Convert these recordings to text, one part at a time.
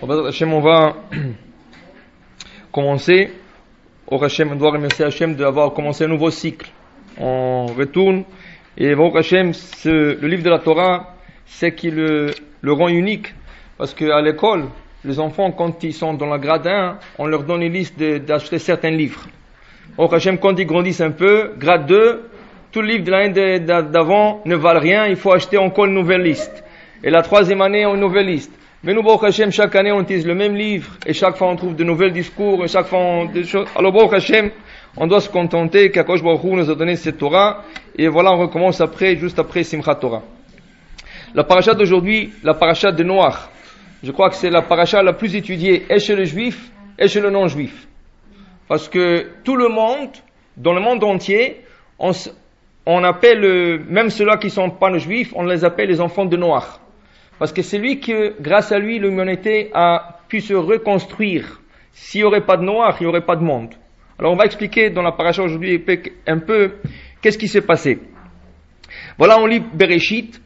Hachem, on va commencer. Au Hachem, on doit remercier Hachem d'avoir commencé un nouveau cycle. On retourne. Et au Hachem, le livre de la Torah, c'est qui le rend unique. Parce qu'à l'école, les enfants, quand ils sont dans la grade 1, on leur donne une liste d'acheter certains livres. Au Hachem, quand ils grandissent un peu, grade 2, tout le livre de l'année d'avant ne valent rien. Il faut acheter encore une nouvelle liste. Et la troisième année, une nouvelle liste. Mais nous, Baruch Hashem, chaque année, on utilise le même livre, et chaque fois, on trouve de nouveaux discours, et chaque fois, des choses. Alors, Baruch Hashem, on doit se contenter qu'Akadosh Baruch Hu nous a donné cette Torah, et voilà, on recommence juste après Simchat Torah. La paracha d'aujourd'hui, la paracha de Noach, je crois que c'est la paracha la plus étudiée, et chez le juif, et chez le non-juif. Parce que tout le monde, dans le monde entier, on appelle, même ceux-là qui ne sont pas les juifs, on les appelle les enfants de Noach. Parce que c'est lui que, grâce à lui, l'humanité a pu se reconstruire. S'il n'y aurait pas de Noach, il n'y aurait pas de monde. Alors on va expliquer dans la paracha aujourd'hui un peu qu'est-ce qui s'est passé. Voilà, on lit Bereshit,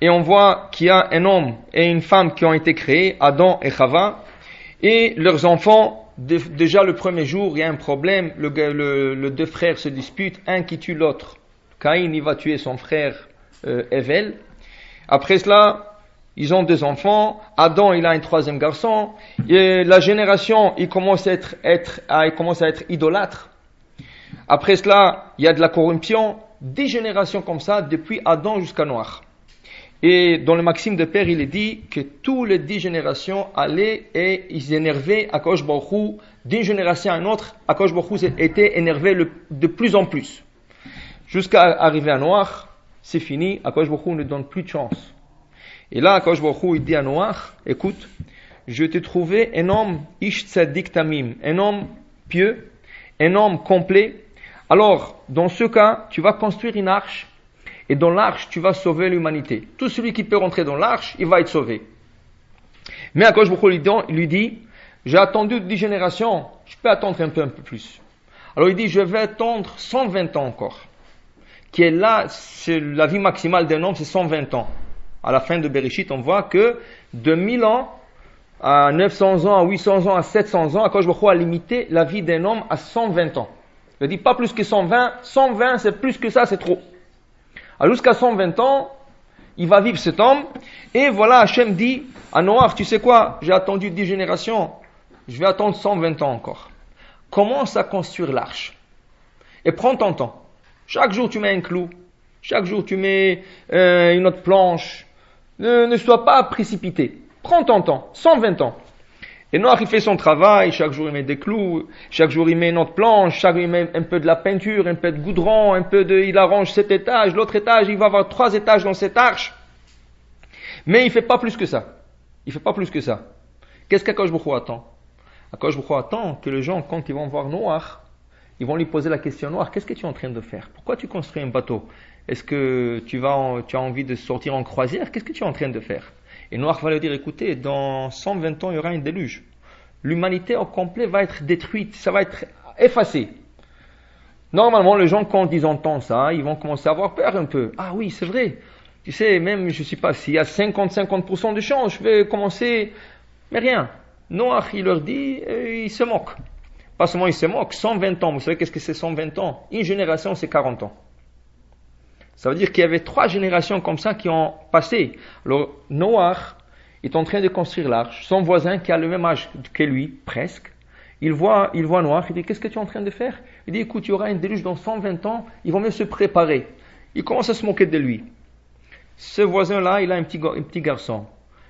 et on voit qu'il y a un homme et une femme qui ont été créés, Adam et Chava, et leurs enfants, déjà le premier jour, il y a un problème, le deux frères se disputent, un qui tue l'autre. Caïn, il va tuer son frère Hevel. Après cela, ils ont deux enfants. Adam, il a un troisième garçon. Et la génération, il commence à être idolâtre. Après cela, il y a de la corruption. 10 générations comme ça, depuis Adam jusqu'à Noach. Et dans le Maxime de Père, il est dit que tous les 10 générations allaient et ils énervaient Akadosh Baruch Hu. D'une génération à une autre, Akadosh Baruch Hu était énervé de plus en plus. Jusqu'à arriver à Noach, c'est fini. Akadosh Baruch Hu ne donne plus de chance. Et là, Akadosh Baruch Hu, il dit à Noach, écoute, je t'ai trouvé un homme ish tzadik tamim, un homme pieux, un homme complet. Alors, dans ce cas, tu vas construire une arche, et dans l'arche, tu vas sauver l'humanité. Tout celui qui peut rentrer dans l'arche, il va être sauvé. Mais Akadosh Baruch Hu lui dit, j'ai attendu 10 générations, je peux attendre un peu plus. Alors il dit, je vais attendre 120 ans encore. Qui est là, c'est la vie maximale d'un homme, c'est 120 ans. À la fin de Bereshit, on voit que de 1000 ans à 900 ans, à 800 ans, à 700 ans, Akadosh Baruch Hu a limité la vie d'un homme à 120 ans. Il dit pas plus que 120. 120, c'est plus que ça, c'est trop. Alors jusqu'à 120 ans, il va vivre cet homme. Et voilà, Hachem dit à Noach, tu sais quoi, j'ai attendu 10 générations, je vais attendre 120 ans encore. Commence à construire l'arche. Et prends ton temps. Chaque jour, tu mets un clou. Chaque jour, tu mets une autre planche. Ne sois pas précipité. Prends ton temps. 120 ans. Et Noach, il fait son travail. Chaque jour, il met des clous. Chaque jour, il met une autre planche. Chaque jour, il met un peu de la peinture, un peu de goudron, il arrange cet étage. L'autre étage, il va avoir 3 étages dans cette arche. Mais il fait pas plus que ça. Il fait pas plus que ça. Qu'est-ce qu'Akadosh Baruch Hu attend? Akadosh Baruch Hu attend que les gens, quand ils vont voir Noach, ils vont lui poser la question, Noach, qu'est-ce que tu es en train de faire? Pourquoi tu construis un bateau? Est-ce que tu as envie de sortir en croisière? Qu'est-ce que tu es en train de faire? Et Noach va lui dire, écoutez, dans 120 ans, il y aura un déluge. L'humanité au complet va être détruite, ça va être effacé. Normalement, les gens, quand ils entendent ça, ils vont commencer à avoir peur un peu. Ah oui, c'est vrai. Tu sais, même, je ne sais pas, s'il y a 50% de chance, je vais commencer. Mais rien. Noach, il leur dit, il se moque. Pas seulement il se moque, 120 ans. Vous savez qu'est-ce que c'est 120 ans? Une génération, c'est 40 ans. Ça veut dire qu'il y avait 3 générations comme ça qui ont passé. Alors, Noach est en train de construire l'arche. Son voisin, qui a le même âge que lui, presque, il voit Noach, il dit, qu'est-ce que tu es en train de faire? Il dit, écoute, il y aura un déluge dans 120 ans, ils vont mieux se préparer. Il commence à se moquer de lui. Ce voisin-là, il a un petit garçon.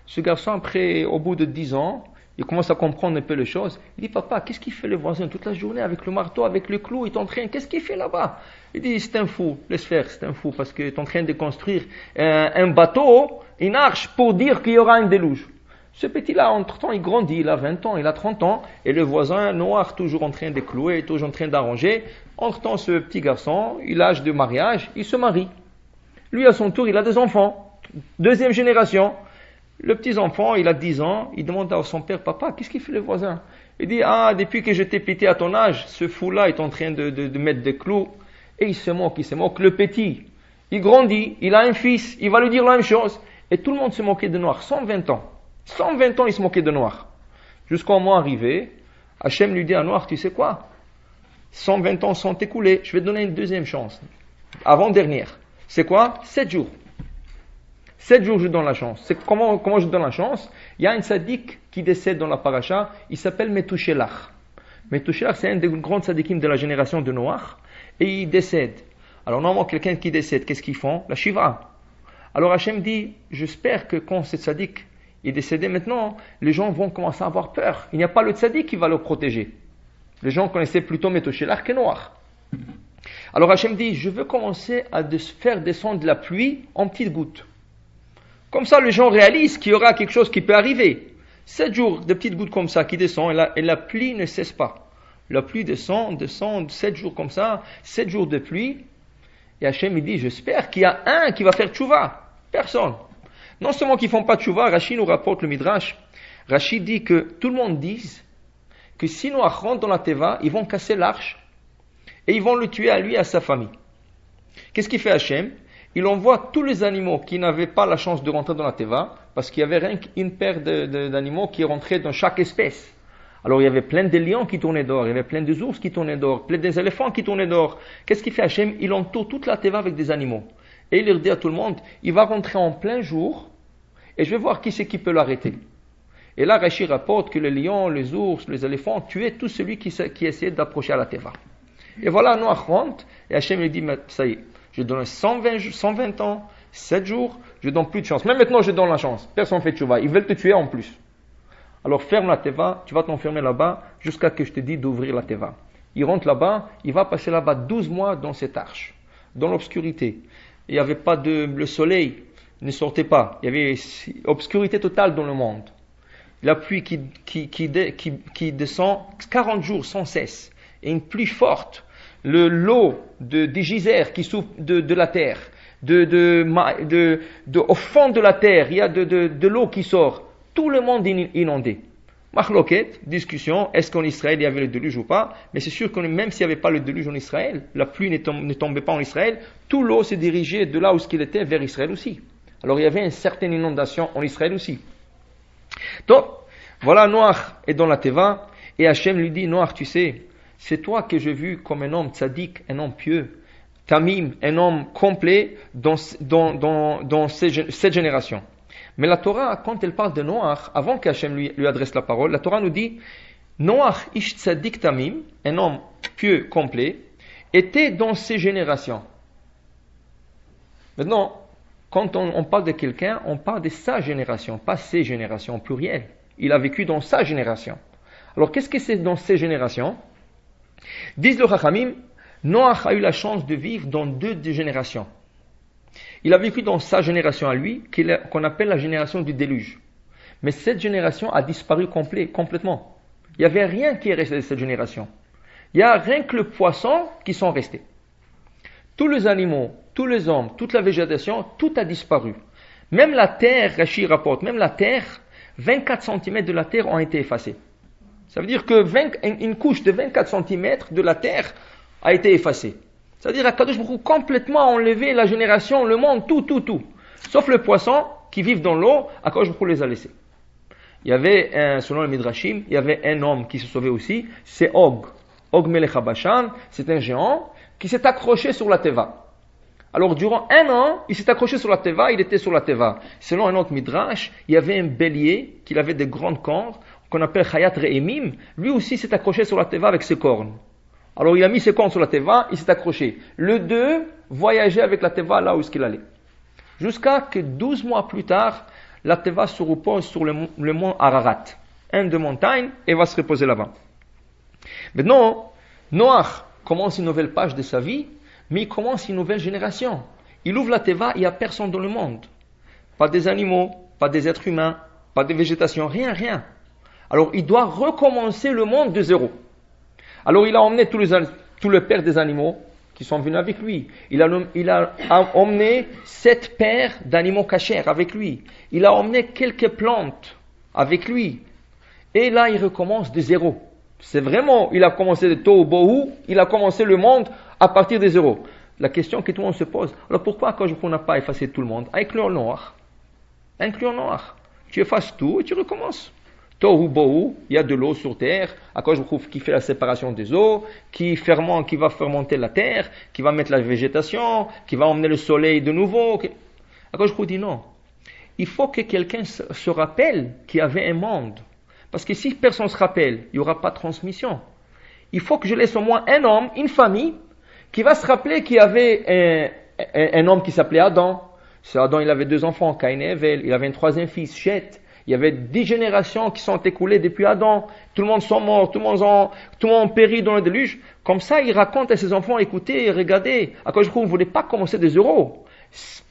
Ce garçon, après, au bout de 10 ans, il commence à comprendre un peu les choses. Il dit, papa, qu'est-ce qu'il fait le voisin toute la journée avec le marteau, avec le clou, il est en train, qu'est-ce qu'il fait là-bas? Il dit, c'est un fou, laisse faire, c'est un fou, parce qu'il est en train de construire un bateau, une arche, pour dire qu'il y aura un déluge. Ce petit-là, entre-temps, il grandit, il a 20 ans, il a 30 ans, et le voisin noir, toujours en train de clouer, toujours en train d'arranger. Entre-temps, ce petit garçon, il a l'âge de mariage, il se marie. Lui, à son tour, il a des enfants, 2e génération. Le petit enfant, il a 10 ans, il demande à son père, papa, qu'est-ce qu'il fait le voisin? Il dit, depuis que je t'ai pété à ton âge, ce fou-là est en train de mettre des clous. Et il se moque. Le petit, il grandit, il a un fils, il va lui dire la même chose. Et tout le monde se moquait de Noach, 120 ans. 120 ans, il se moquait de Noach. Jusqu'au moment arrivé, Hachem lui dit à Noach, tu sais quoi? 120 ans sont écoulés, je vais te donner une deuxième chance. Avant-dernière. C'est quoi? 7 jours. 7 jours, je donne la chance. C'est comment je donne la chance? Il y a un tzaddik qui décède dans la paracha, il s'appelle Metouchelach. Metouchelach, c'est un des grands tzaddikim de la génération de Noach, et il décède. Alors normalement, quelqu'un qui décède, qu'est-ce qu'ils font? La shiva. Alors Hachem dit, j'espère que quand ce tzaddik est décédé maintenant, les gens vont commencer à avoir peur. Il n'y a pas le tzaddik qui va le protéger. Les gens connaissaient plutôt Metouchelach que Noach. Alors Hachem dit, je veux commencer à faire descendre de la pluie en petites gouttes. Comme ça, les gens réalisent qu'il y aura quelque chose qui peut arriver. 7 jours de petites gouttes comme ça qui descendent et la pluie ne cesse pas. La pluie descend, 7 jours comme ça, 7 jours de pluie. Et Hachem il dit, j'espère qu'il y a un qui va faire tchouva. Personne. Non seulement qu'ils ne font pas tchouva, Rashi nous rapporte le Midrash. Rashi dit que tout le monde dise que si Noach rentre dans la Teva, ils vont casser l'arche et ils vont le tuer à lui et à sa famille. Qu'est-ce qu'il fait Hachem? Il envoie tous les animaux qui n'avaient pas la chance de rentrer dans la Teva, parce qu'il y avait rien qu'une paire d'animaux qui rentraient dans chaque espèce. Alors il y avait plein de lions qui tournaient dehors, il y avait plein de ours qui tournaient dehors, plein d'éléphants qui tournaient dehors. Qu'est-ce qu'il fait Hachem? Il entoure toute la Teva avec des animaux. Et il leur dit à tout le monde, il va rentrer en plein jour, et je vais voir qui c'est qui peut l'arrêter. Et là, Rashi rapporte que les lions, les ours, les éléphants tuaient tout celui qui essayait d'approcher à la Teva. Et voilà, Noach rentre, et Hachem lui dit, ça y est, je donne 120 ans, 7 jours, je donne plus de chance. Même maintenant, je donne la chance. Personne ne fait tchouva. Ils veulent te tuer en plus. Alors ferme la Teva, tu vas t'enfermer là-bas jusqu'à ce que je te dise d'ouvrir la Teva. Il rentre là-bas, il va passer là-bas 12 mois dans cette arche, dans l'obscurité. Il n'y avait pas le soleil ne sortait pas. Il y avait obscurité totale dans le monde. La pluie qui descend 40 jours sans cesse. Et une pluie forte. L'eau des geysers qui souffrent de la terre. Au fond de la terre, il y a de l'eau qui sort. Tout le monde est inondé. Machloket, discussion, est-ce qu'en Israël il y avait le déluge ou pas? Mais c'est sûr que même s'il n'y avait pas le déluge en Israël, la pluie ne tombait pas en Israël, tout l'eau s'est dirigée de là où il était vers Israël aussi. Alors il y avait une certaine inondation en Israël aussi. Donc, voilà, Noach est dans la Teva, et Hachem lui dit, Noach, tu sais, c'est toi que j'ai vu comme un homme tzaddik, un homme pieux, tamim, un homme complet dans cette génération. Mais la Torah, quand elle parle de Noach, avant qu'Hachem lui adresse la parole, la Torah nous dit, Noach ish tzaddik tamim, un homme pieux complet, était dans ces générations. Maintenant, quand on parle de quelqu'un, on parle de sa génération, pas ses générations, au pluriel. Il a vécu dans sa génération. Alors, qu'est-ce que c'est dans ces générations? Disent le Chachamim, Noach a eu la chance de vivre dans 2 générations. Il a vécu dans sa génération à lui, qu'on appelle la génération du déluge. Mais cette génération a disparu complètement. Il n'y avait rien qui est resté de cette génération. Il n'y a rien que le poisson qui sont restés. Tous les animaux, tous les hommes, toute la végétation, tout a disparu. Même la terre, Rashi rapporte, même la terre, 24 cm de la terre ont été effacés. Ça veut dire que une couche de 24 cm de la terre a été effacée. C'est-à-dire qu'Akadosh Baruch Hu complètement enlevé la génération, le monde, tout. Sauf le poisson qui vit dans l'eau, Akadosh Baruch Hu les a laissés. Il y avait, selon le Midrashim, il y avait un homme qui se sauvait aussi, c'est Og. Og Melech HaBashan, c'est un géant qui s'est accroché sur la Teva. Alors durant 1 an, il s'est accroché sur la Teva, il était sur la Teva. Selon un autre Midrash, il y avait un bélier qui avait des grandes cornes, qu'on appelle Chayat Re'emim, lui aussi s'est accroché sur la Teva avec ses cornes. Alors il a mis ses cornes sur la Teva, il s'est accroché. Le 2 voyageait avec la Teva là où est-ce qu'il allait. Jusqu'à que 12 mois plus tard, la Teva se repose sur le mont Ararat, un de montagne, et va se reposer là-bas. Maintenant, Noach commence une nouvelle page de sa vie, mais il commence une nouvelle génération. Il ouvre la Teva, il n'y a personne dans le monde. Pas des animaux, pas des êtres humains, pas de végétation, rien. Alors il doit recommencer le monde de zéro. Alors il a emmené tout le père des animaux qui sont venus avec lui. Il a emmené 7 paires d'animaux cachers avec lui. Il a emmené quelques plantes avec lui. Et là il recommence de zéro. C'est vraiment, il a commencé de Tohu Bohu, il a commencé le monde à partir de zéro. La question que tout le monde se pose, alors pourquoi quand on n'a pas effacé tout le monde? Incluant Noach. tu effaces tout et tu recommences. Tohu bohu, il y a de l'eau sur terre, Akadosh Baruch Hu qui fait la séparation des eaux, qui va fermenter la terre, qui va mettre la végétation, qui va emmener le soleil de nouveau. Akadosh Baruch Hu dit non. Il faut que quelqu'un se rappelle qu'il y avait un monde. Parce que si personne se rappelle, il n'y aura pas de transmission. Il faut que je laisse au moins un homme, une famille, qui va se rappeler qu'il y avait un homme qui s'appelait Adam. C'est Adam, il avait 2 enfants, Caïn et Abel. Il avait un 3e fils, Chet. Il y avait 10 générations qui sont écoulées depuis Adam. Tout le monde sont morts, tout le monde périt dans le déluge. Comme ça, il raconte à ses enfants, écoutez, regardez. Akadosh Baruch Hu ne voulait pas commencer des zéros.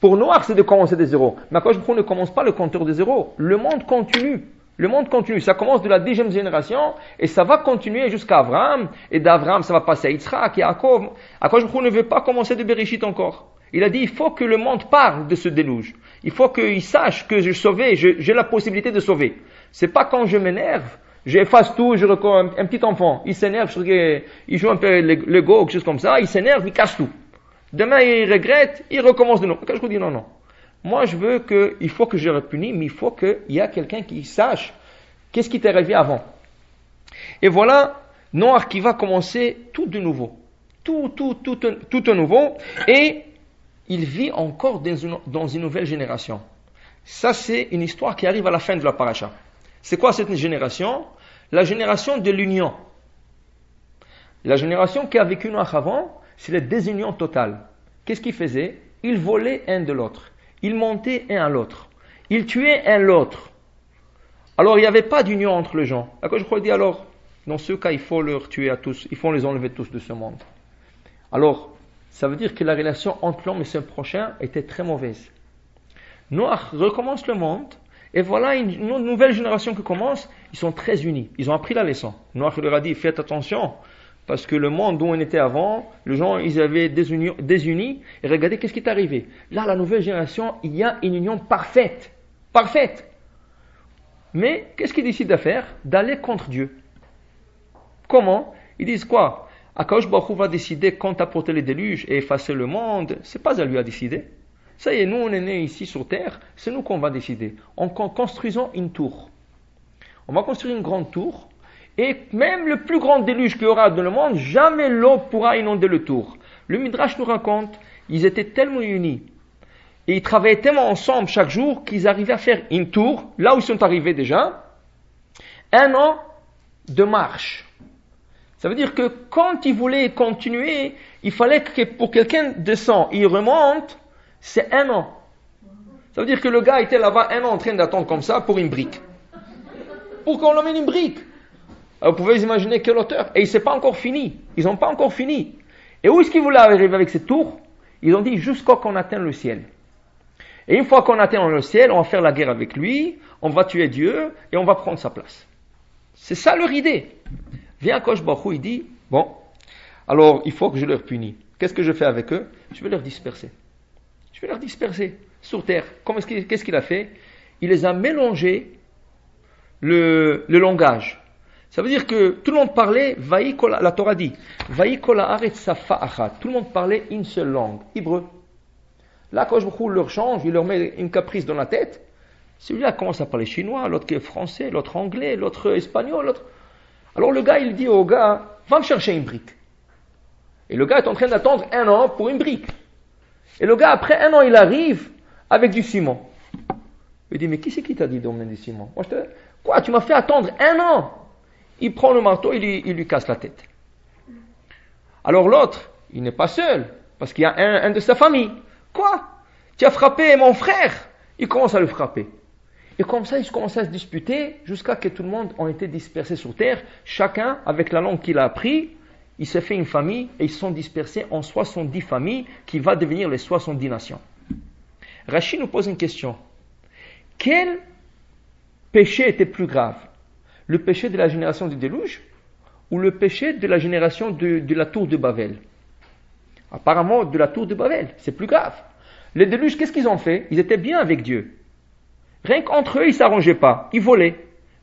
Pour Noach, c'est de commencer des zéros. Mais Akadosh Baruch Hu ne commence pas le compteur des zéros. Le monde continue. Le monde continue. Ça commence de la 10e génération et ça va continuer jusqu'à Abraham. Et d'Abraham, ça va passer à Yitzhak, Yaakov. Akadosh Baruch Hu ne veut pas commencer de Bereshit encore. Il a dit, il faut que le monde parle de ce déluge. Il faut qu'il sache que j'ai la possibilité de sauver. C'est pas quand je m'énerve, j'efface tout, je recommence un petit enfant. Il s'énerve, il joue un peu Lego, quelque chose comme ça, il s'énerve, il casse tout. Demain, il regrette, il recommence de nouveau. Quand je vous dis non. Moi, il faut que je le punisse, mais il faut qu'il y ait quelqu'un qui sache qu'est-ce qui t'est arrivé avant. Et voilà, Noach qui va commencer tout de nouveau. Tout de nouveau. Et il vit encore dans une nouvelle génération. Ça, c'est une histoire qui arrive à la fin de la paracha. C'est quoi cette génération? La génération de l'union. La génération qui a vécu Noach avant, c'est la désunion totale. Qu'est-ce qu'ils faisaient? Ils volaient un de l'autre. Ils montaient un à l'autre. Ils tuaient un l'autre. Alors, il n'y avait pas d'union entre les gens. D'accord, je crois dire alors, dans ce cas, il faut leur tuer à tous. Il faut les enlever tous de ce monde. Alors, ça veut dire que la relation entre l'homme et son prochain était très mauvaise. Noach recommence le monde, et voilà une nouvelle génération qui commence. Ils sont très unis. Ils ont appris la leçon. Noach leur a dit, faites attention, parce que le monde où on était avant, les gens, ils avaient désunis, et regardez qu'est-ce qui est arrivé. Là, la nouvelle génération, il y a une union parfaite. Parfaite. Mais, qu'est-ce qu'ils décident de faire? D'aller contre Dieu. Comment? Ils disent quoi? Akadosh Baruch Hu va décider quand apporter les déluges et effacer le monde. C'est pas à lui à décider. Ça y est, nous on est nés ici sur terre, c'est nous qu'on va décider. En construisant une tour. On va construire une grande tour, et même le plus grand déluge qu'il y aura dans le monde, jamais l'eau pourra inonder le tour. Le Midrash nous raconte, ils étaient tellement unis, et ils travaillaient tellement ensemble chaque jour, qu'ils arrivaient à faire une tour, là où ils sont arrivés déjà, 1 an de marche. Ça veut dire que quand ils voulaient continuer, il fallait que pour quelqu'un descend, il remonte, c'est 1 an. Ça veut dire que le gars était là-bas 1 an en train d'attendre comme ça pour une brique. Pour qu'on l'emmène une brique. Alors, vous pouvez imaginer quelle hauteur. Et c'est pas encore fini. Ils n'ont pas encore fini. Et où est-ce qu'ils voulaient arriver avec cette tour? Ils ont dit jusqu'à qu'on atteigne le ciel. Et une fois qu'on atteint le ciel, on va faire la guerre avec lui, on va tuer Dieu et on va prendre sa place. C'est ça leur idée. Vient Akadosh Baruch Hu, il dit, bon, alors il faut que je leur punis. Qu'est-ce que je fais avec eux? Je vais leur disperser. Je vais leur disperser sur terre. Qu'est-ce qu'il a fait? Il les a mélangés le langage. Ça veut dire que tout le monde parlait, la Torah dit, Vaïkola haaretz safa achat. Tout le monde parlait une seule langue, hébreu. Là, quand je leur change, il leur met une caprice dans la tête. Celui-là commence à parler chinois, l'autre qui est français, l'autre anglais, l'autre espagnol, l'autre. Alors le gars, il dit au gars, va me chercher une brique. Et le gars est en train d'attendre 1 an pour une brique. Et le gars, après 1 an, il arrive avec du ciment. Il dit, mais qui c'est qui t'a dit d'emmener du ciment? Moi, quoi, tu m'as fait attendre 1 an? Il prend le marteau, il lui casse la tête. Alors l'autre, il n'est pas seul, parce qu'il y a un de sa famille. Quoi? Tu as frappé mon frère? Il commence à le frapper. Et comme ça, ils commencent à se disputer jusqu'à ce que tout le monde ait été dispersé sur terre. Chacun, avec la langue qu'il a appris, il s'est fait une famille et ils sont dispersés en 70 familles qui va devenir les 70 nations. Rachid nous pose une question. Quel péché était plus grave? Le péché de la génération du déluge ou le péché de la génération de la tour de Babel? Apparemment, de la tour de Babel, c'est plus grave. Les déluges, qu'est-ce qu'ils ont fait? Ils étaient bien avec Dieu. Rien qu'entre eux, ils ne s'arrangeaient pas. Ils volaient.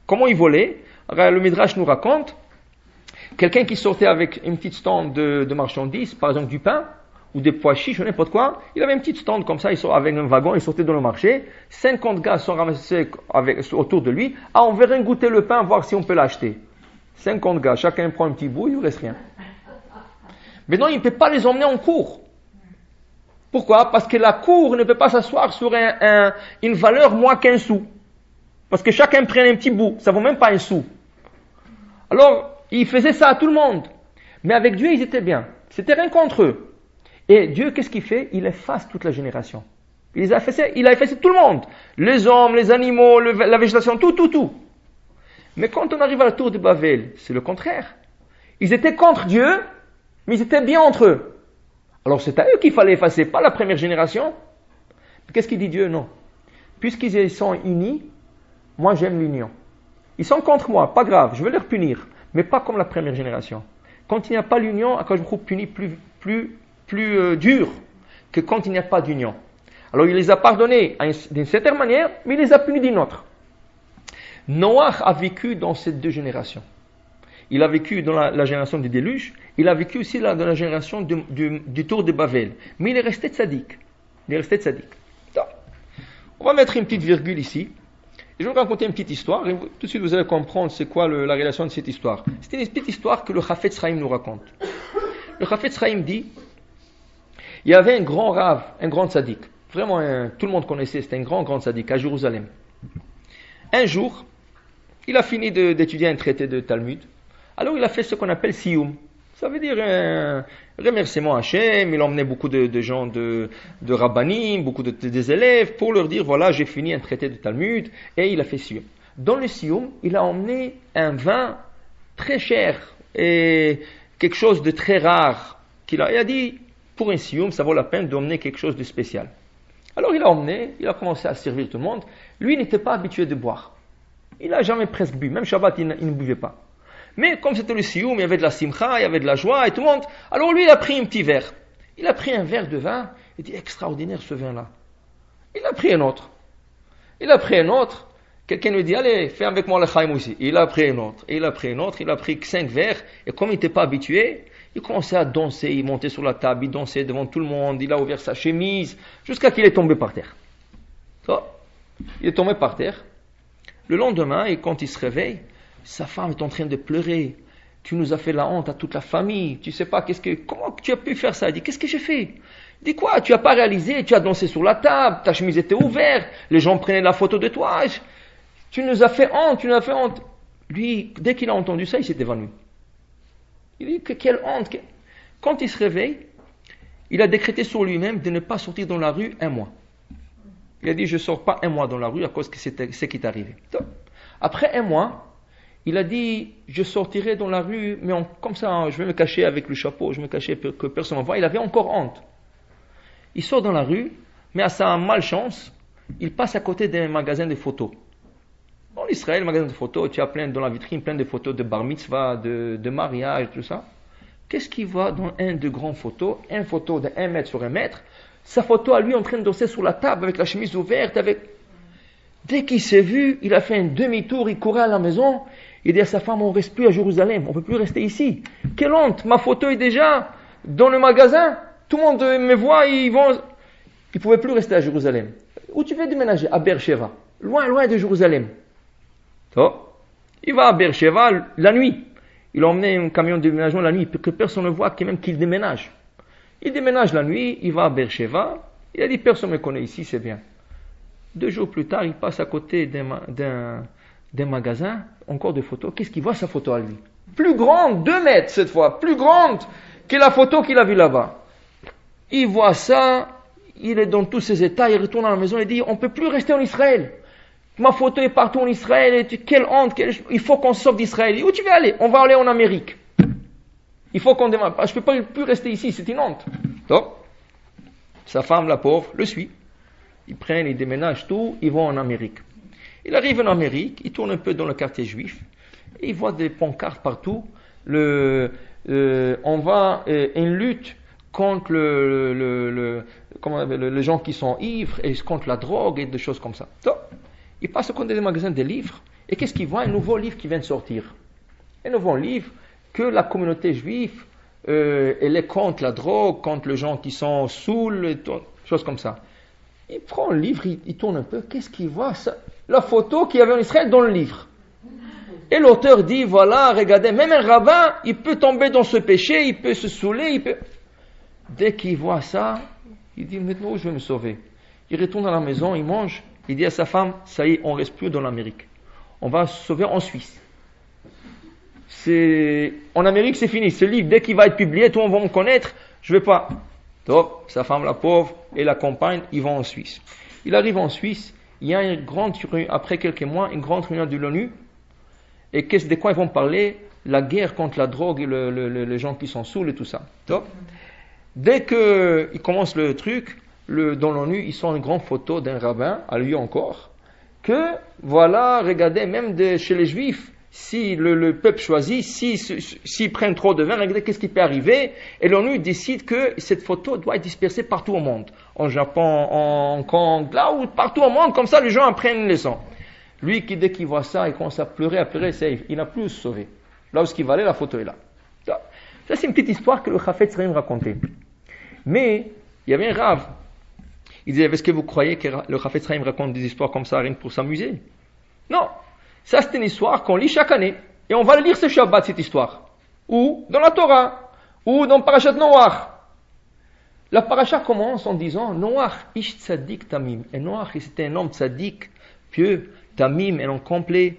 Comment ils volaient? Le Midrash nous raconte quelqu'un qui sortait avec une petite stand de marchandises, par exemple du pain, ou des pois chiches, ou n'importe quoi. Il avait une petite stand comme ça, il sort avec un wagon, il sortait dans le marché. 50 gars sont ramassés autour de lui. Ah, on verrait goûter le pain, voir si on peut l'acheter. 50 gars, chacun prend un petit bout, il ne reste rien. Mais non, il ne peut pas les emmener en cour. Pourquoi? Parce que la cour ne peut pas s'asseoir sur une valeur moins qu'un sou. Parce que chacun prenait un petit bout, ça ne vaut même pas un sou. Alors, il faisait ça à tout le monde. Mais avec Dieu, ils étaient bien. C'était rien contre eux. Et Dieu, qu'est-ce qu'il fait? Il efface toute la génération. Il a effacé tout le monde. Les hommes, les animaux, la végétation, tout. Mais quand on arrive à la tour de Babel, c'est le contraire. Ils étaient contre Dieu, mais ils étaient bien entre eux. Alors c'est à eux qu'il fallait effacer, pas la première génération. Qu'est-ce qu'il dit Dieu? Non. Puisqu'ils sont unis, moi j'aime l'union. Ils sont contre moi, pas grave, je vais les punir, mais pas comme la première génération. Quand il n'y a pas l'union, Akadosh Baruch Hu punit plus dur que quand il n'y a pas d'union. Alors il les a pardonnés d'une certaine manière, mais il les a punis d'une autre. Noach a vécu dans ces deux générations. Il a vécu dans la génération du déluge, il a vécu aussi dans la génération du tour de Babel. Mais il est resté tzaddik. On va mettre une petite virgule ici. Et je vais vous raconter une petite histoire. Et tout de suite, vous allez comprendre c'est quoi la relation de cette histoire. C'est une petite histoire que le Chafetz Chaim nous raconte. Le Chafetz Chaim dit, il y avait un grand rave, un grand tzaddik. Vraiment, tout le monde connaissait, c'était un grand tzaddik à Jérusalem. Un jour, il a fini d'étudier un traité de Talmud. Alors il a fait ce qu'on appelle Siyum. Ça veut dire un remerciement à Hachem. Il a emmené beaucoup de gens de rabbanim, beaucoup des élèves, pour leur dire, voilà, j'ai fini un traité de Talmud, et il a fait Siyum. Dans le Siyum, il a emmené un vin très cher, et quelque chose de très rare. Il a dit, pour un Siyum, ça vaut la peine d'emmener quelque chose de spécial. Alors il a emmené, il a commencé à servir tout le monde. Lui n'était pas habitué de boire. Il n'a jamais presque bu, même Shabbat, il ne buvait pas. Mais comme c'était le Siyum, il y avait de la simcha, il y avait de la joie et tout le monde. Alors lui, il a pris un petit verre. Il a pris un verre de vin. Il dit, extraordinaire ce vin-là. Il a pris un autre. Quelqu'un lui dit, allez, fais avec moi le chaim aussi. Il a pris un autre. Il a pris 5 verres. Et comme il n'était pas habitué, il commençait à danser. Il montait sur la table, il dansait devant tout le monde. Il a ouvert sa chemise jusqu'à qu'il est tombé par terre. Il est tombé par terre. Le lendemain, et quand il se réveille, sa femme est en train de pleurer. Tu nous as fait la honte à toute la famille. Tu sais pas comment tu as pu faire ça? Il dit, qu'est-ce que j'ai fait? Il dit quoi? Tu as pas réalisé, tu as dansé sur la table, ta chemise était ouverte, les gens prenaient la photo de toi. Tu nous as fait honte, Lui, dès qu'il a entendu ça, il s'est évanoui. Il dit, quelle honte. Quand il se réveille, il a décrété sur lui-même de ne pas sortir dans la rue 1 mois. Il a dit, je ne sors pas 1 mois dans la rue à cause de ce qui est arrivé. Donc, après 1 mois, il a dit, je sortirai dans la rue, mais comme ça, je vais me cacher avec le chapeau, je vais me cacher pour que personne ne me voie. Il avait encore honte. Il sort dans la rue, mais à sa malchance, il passe à côté d'un magasin de photos. En Israël, magasin de photos, tu as dans la vitrine plein de photos de bar mitzvah, de mariage, tout ça. Qu'est-ce qu'il voit dans un de grandes photos? Une photo de 1 mètre sur 1 mètre. Sa photo à lui en train de danser sur la table avec la chemise ouverte. Dès qu'il s'est vu, il a fait un demi-tour, il courait à la maison. Il dit à sa femme, on ne reste plus à Jérusalem, on ne peut plus rester ici. Quelle honte, ma photo est déjà dans le magasin. Tout le monde me voit, ils ne pouvaient plus rester à Jérusalem. Où tu veux déménager? À Beersheba. Loin de Jérusalem. Il va à Beersheba la nuit. Il a emmené un camion de déménagement la nuit pour que personne ne voit même qu'il déménage. Il déménage la nuit, il va à Beersheba. Il a dit, personne ne me connaît ici, c'est bien. 2 jours plus tard, il passe à côté d'un magasin, encore de photos. Qu'est-ce qu'il voit, sa photo à lui? Plus grande, 2 mètres cette fois, plus grande que la photo qu'il a vue là-bas. Il voit ça, il est dans tous ses états, il retourne à la maison et dit, on ne peut plus rester en Israël. Ma photo est partout en Israël, quelle honte, il faut qu'on sorte d'Israël. Où tu veux aller? On va aller en Amérique. Il faut qu'on démarre. Je ne peux pas plus rester ici, c'est une honte. Donc, sa femme, la pauvre, le suit. Ils déménagent tout, ils vont en Amérique. Il arrive en Amérique, il tourne un peu dans le quartier juif, et il voit des pancartes partout. On va une lutte contre les gens qui sont ivres, et contre la drogue, et des choses comme ça. Donc, il passe au côté des magasins de livres, et qu'est-ce qu'il voit? Un nouveau livre qui vient de sortir. Un nouveau livre que la communauté juive elle est contre la drogue, contre les gens qui sont saouls, choses comme ça. Il prend le livre, il tourne un peu, qu'est-ce qu'il voit ça? La photo qu'il y avait en Israël dans le livre. Et l'auteur dit, voilà, regardez, même un rabbin, il peut tomber dans ce péché, il peut se saouler, Dès qu'il voit ça, il dit, maintenant je vais me sauver. Il retourne à la maison, il mange, il dit à sa femme, ça y est, on ne reste plus dans l'Amérique. On va se sauver en Suisse. En Amérique, c'est fini. Ce livre, dès qu'il va être publié, tout le monde va me connaître, je ne vais pas. Donc, sa femme, la pauvre, et la compagne, ils vont en Suisse. Il arrive en Suisse, il y a une grande réunion, après quelques mois, une grande réunion de l'ONU. Et de quoi ils vont parler? La guerre contre la drogue et les gens qui sont saouls et tout ça. Donc, dès qu'ils commencent le truc, dans l'ONU, ils sont une grande photo d'un rabbin, à lui encore, que, voilà, regardez, même chez les Juifs, si le peuple choisit, s'ils prennent trop de vin, regardez qu'est-ce qui peut arriver. Et l'ONU décide que cette photo doit être dispersée partout au monde. En Japon, en Hong Kong, là où, partout au monde, comme ça les gens apprennent une leçon. Lui, dès qu'il voit ça, il commence à pleurer, il n'a plus à se sauver. Là où ce qu'il va aller, la photo est là. Ça, c'est une petite histoire que le Chafetz Chaim racontait. Mais, il y avait un rave. Il disait, est-ce que vous croyez que le Chafetz Chaim raconte des histoires comme ça, rien que pour s'amuser? Non. Ça, c'est une histoire qu'on lit chaque année. Et on va le lire ce Shabbat, cette histoire. Ou dans la Torah. Ou dans Parashat Noach. La Parasha commence en disant, Noach, ish tzadik tamim. Et Noach, c'était un homme tzadik, pieux, tamim, un homme complet.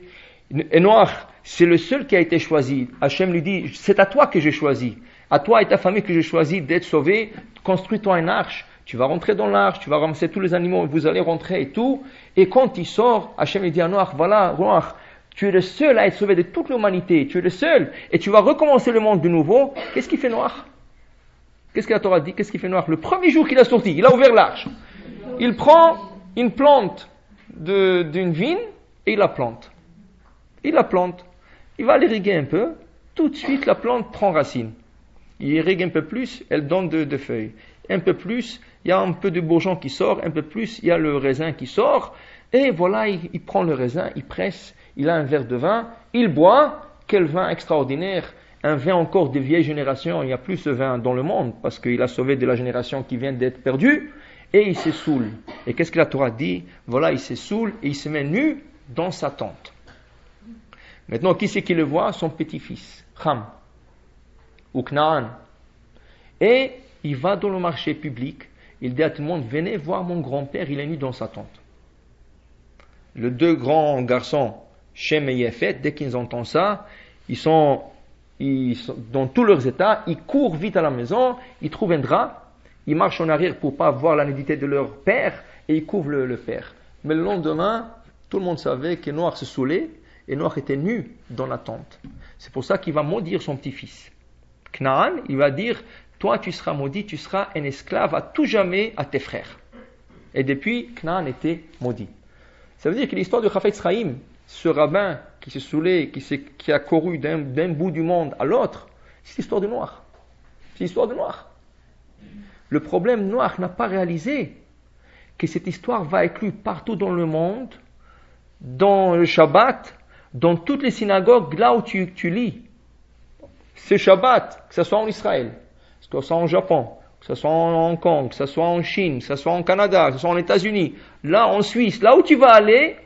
Et Noach, c'est le seul qui a été choisi. Hachem lui dit, c'est à toi que j'ai choisi. À toi et ta famille que j'ai choisi d'être sauvé. Construis-toi une arche. Tu vas rentrer dans l'arche, tu vas ramasser tous les animaux, vous allez rentrer et tout. Et quand il sort, Hachem lui dit à Noach, voilà, Noach, tu es le seul à être sauvé de toute l'humanité. Tu es le seul. Et tu vas recommencer le monde de nouveau. Qu'est-ce qu'il fait Noach? Qu'est-ce que la Torah dit? Qu'est-ce qu'il fait Noach? Le premier jour qu'il a sorti, il a ouvert l'arche. Il prend une plante d'une vigne et il la plante. Il la plante. Il va l'irriguer un peu. Tout de suite, la plante prend racine. Il irrigue un peu plus, elle donne de feuilles. Un peu plus, il y a un peu de bourgeon qui sort. Un peu plus, il y a le raisin qui sort. Et voilà, il prend le raisin, il presse. Il a un verre de vin, il boit, quel vin extraordinaire, un vin encore de vieille génération, il n'y a plus ce vin dans le monde, parce qu'il a sauvé de la génération qui vient d'être perdue, et il se saoule. Et qu'est-ce que la Torah dit? Voilà, il se saoule, et il se met nu dans sa tente. Maintenant, qui c'est qui le voit? Son petit-fils, Ham, ou Knaan. Et il va dans le marché public, il dit à tout le monde, venez voir mon grand-père, il est nu dans sa tente. Les deux grands garçons, Shem et Yefet, dès qu'ils entendent ça, ils sont dans tous leurs états, ils courent vite à la maison, ils trouvent un drap, ils marchent en arrière pour pas voir la nudité de leur père, et ils couvrent le père. Mais le lendemain, tout le monde savait que Noach se saoulait, et Noach était nu dans la tente. C'est pour ça qu'il va maudire son petit-fils. Knaan, il va dire, toi tu seras maudit, tu seras un esclave à tout jamais à tes frères. Et depuis, Knaan était maudit. Ça veut dire que l'histoire de Chafetz Chaim, ce rabbin qui se saoulait, qui a couru d'un bout du monde à l'autre, c'est l'histoire de Noach. C'est l'histoire de Noach. Le problème, Noach n'a pas réalisé que cette histoire va être lue partout dans le monde, dans le Shabbat, dans toutes les synagogues, là où tu lis. Ce Shabbat, que ce soit en Israël, que ce soit en Japon, que ce soit en Hong Kong, que ce soit en Chine, que ce soit en Canada, que ce soit en États-Unis, là en Suisse, là où tu vas aller,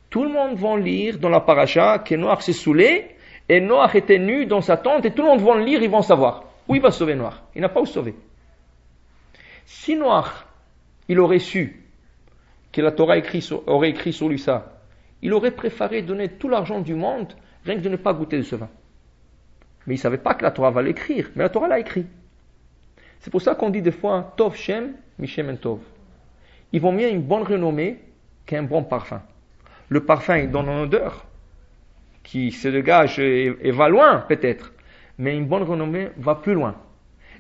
tout le monde va lire dans la paracha que Noach s'est saoulé et Noach était nu dans sa tente et tout le monde va le lire, ils vont savoir où il va sauver Noach. Il n'a pas où sauver. Si Noach, il aurait su que la Torah aurait écrit sur lui ça, il aurait préféré donner tout l'argent du monde rien que de ne pas goûter de ce vin. Mais il ne savait pas que la Torah va l'écrire, mais la Torah l'a écrit. C'est pour ça qu'on dit des fois Tov Shem, Mishem en Tov. Il vaut mieux une bonne renommée qu'un bon parfum. Le parfum, il donne une odeur qui se dégage et va loin, peut-être. Mais une bonne renommée va plus loin.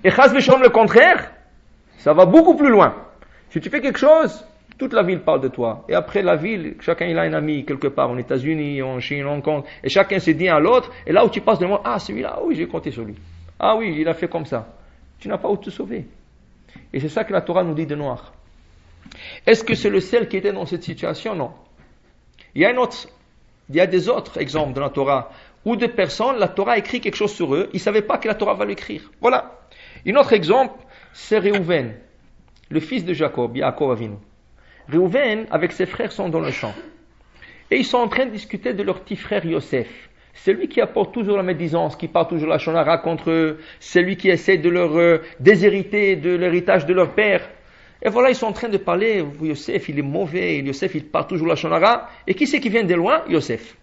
Et Chas v'Shalom, le contraire, ça va beaucoup plus loin. Si tu fais quelque chose, toute la ville parle de toi. Et après la ville, chacun il a un ami quelque part, en États-Unis, en Chine, en Hong Kong. Et chacun se dit à l'autre. Et là où tu passes devant, ah celui-là, oui, j'ai compté sur lui. Ah oui, il a fait comme ça. Tu n'as pas où te sauver. Et c'est ça que la Torah nous dit de Noach. Est-ce que c'est le seul qui était dans cette situation? Non. Il y a une autre Il y a des autres exemples dans la Torah où des personnes, la Torah écrit quelque chose sur eux, ils ne savaient pas que la Torah va l'écrire. Voilà. Un autre exemple, c'est Réhouven, le fils de Jacob, Yaakov Avinu. Réhouven, avec ses frères, sont dans le champ. Et ils sont en train de discuter de leur petit frère Yosef. C'est lui qui apporte toujours la médisance, qui parle toujours la shonara contre eux. C'est lui qui essaie de leur déshériter de l'héritage de leur père. Et voilà, ils sont en train de parler. Yosef, il est mauvais. Yosef, il parle toujours la shonara. Et qui c'est qui vient de loin? Yosef.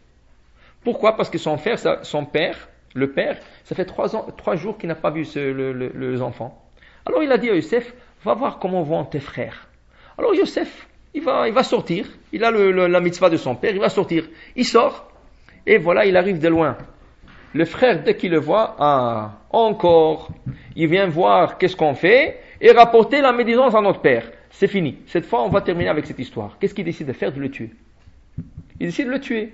Pourquoi? Parce que son père, le père, ça fait 3 jours qu'il n'a pas vu les enfants. Alors il a dit à Yosef, va voir comment vont tes frères. Alors Yosef, il va sortir. Il a la mitzvah de son père, il va sortir. Il sort. Et voilà, il arrive de loin. Le frère, dès qu'il le voit, encore, il vient voir qu'est-ce qu'on fait et rapporter la médisance à notre père. C'est fini. Cette fois, on va terminer avec cette histoire. Qu'est-ce qu'il décide de faire? De le tuer. Il décide de le tuer.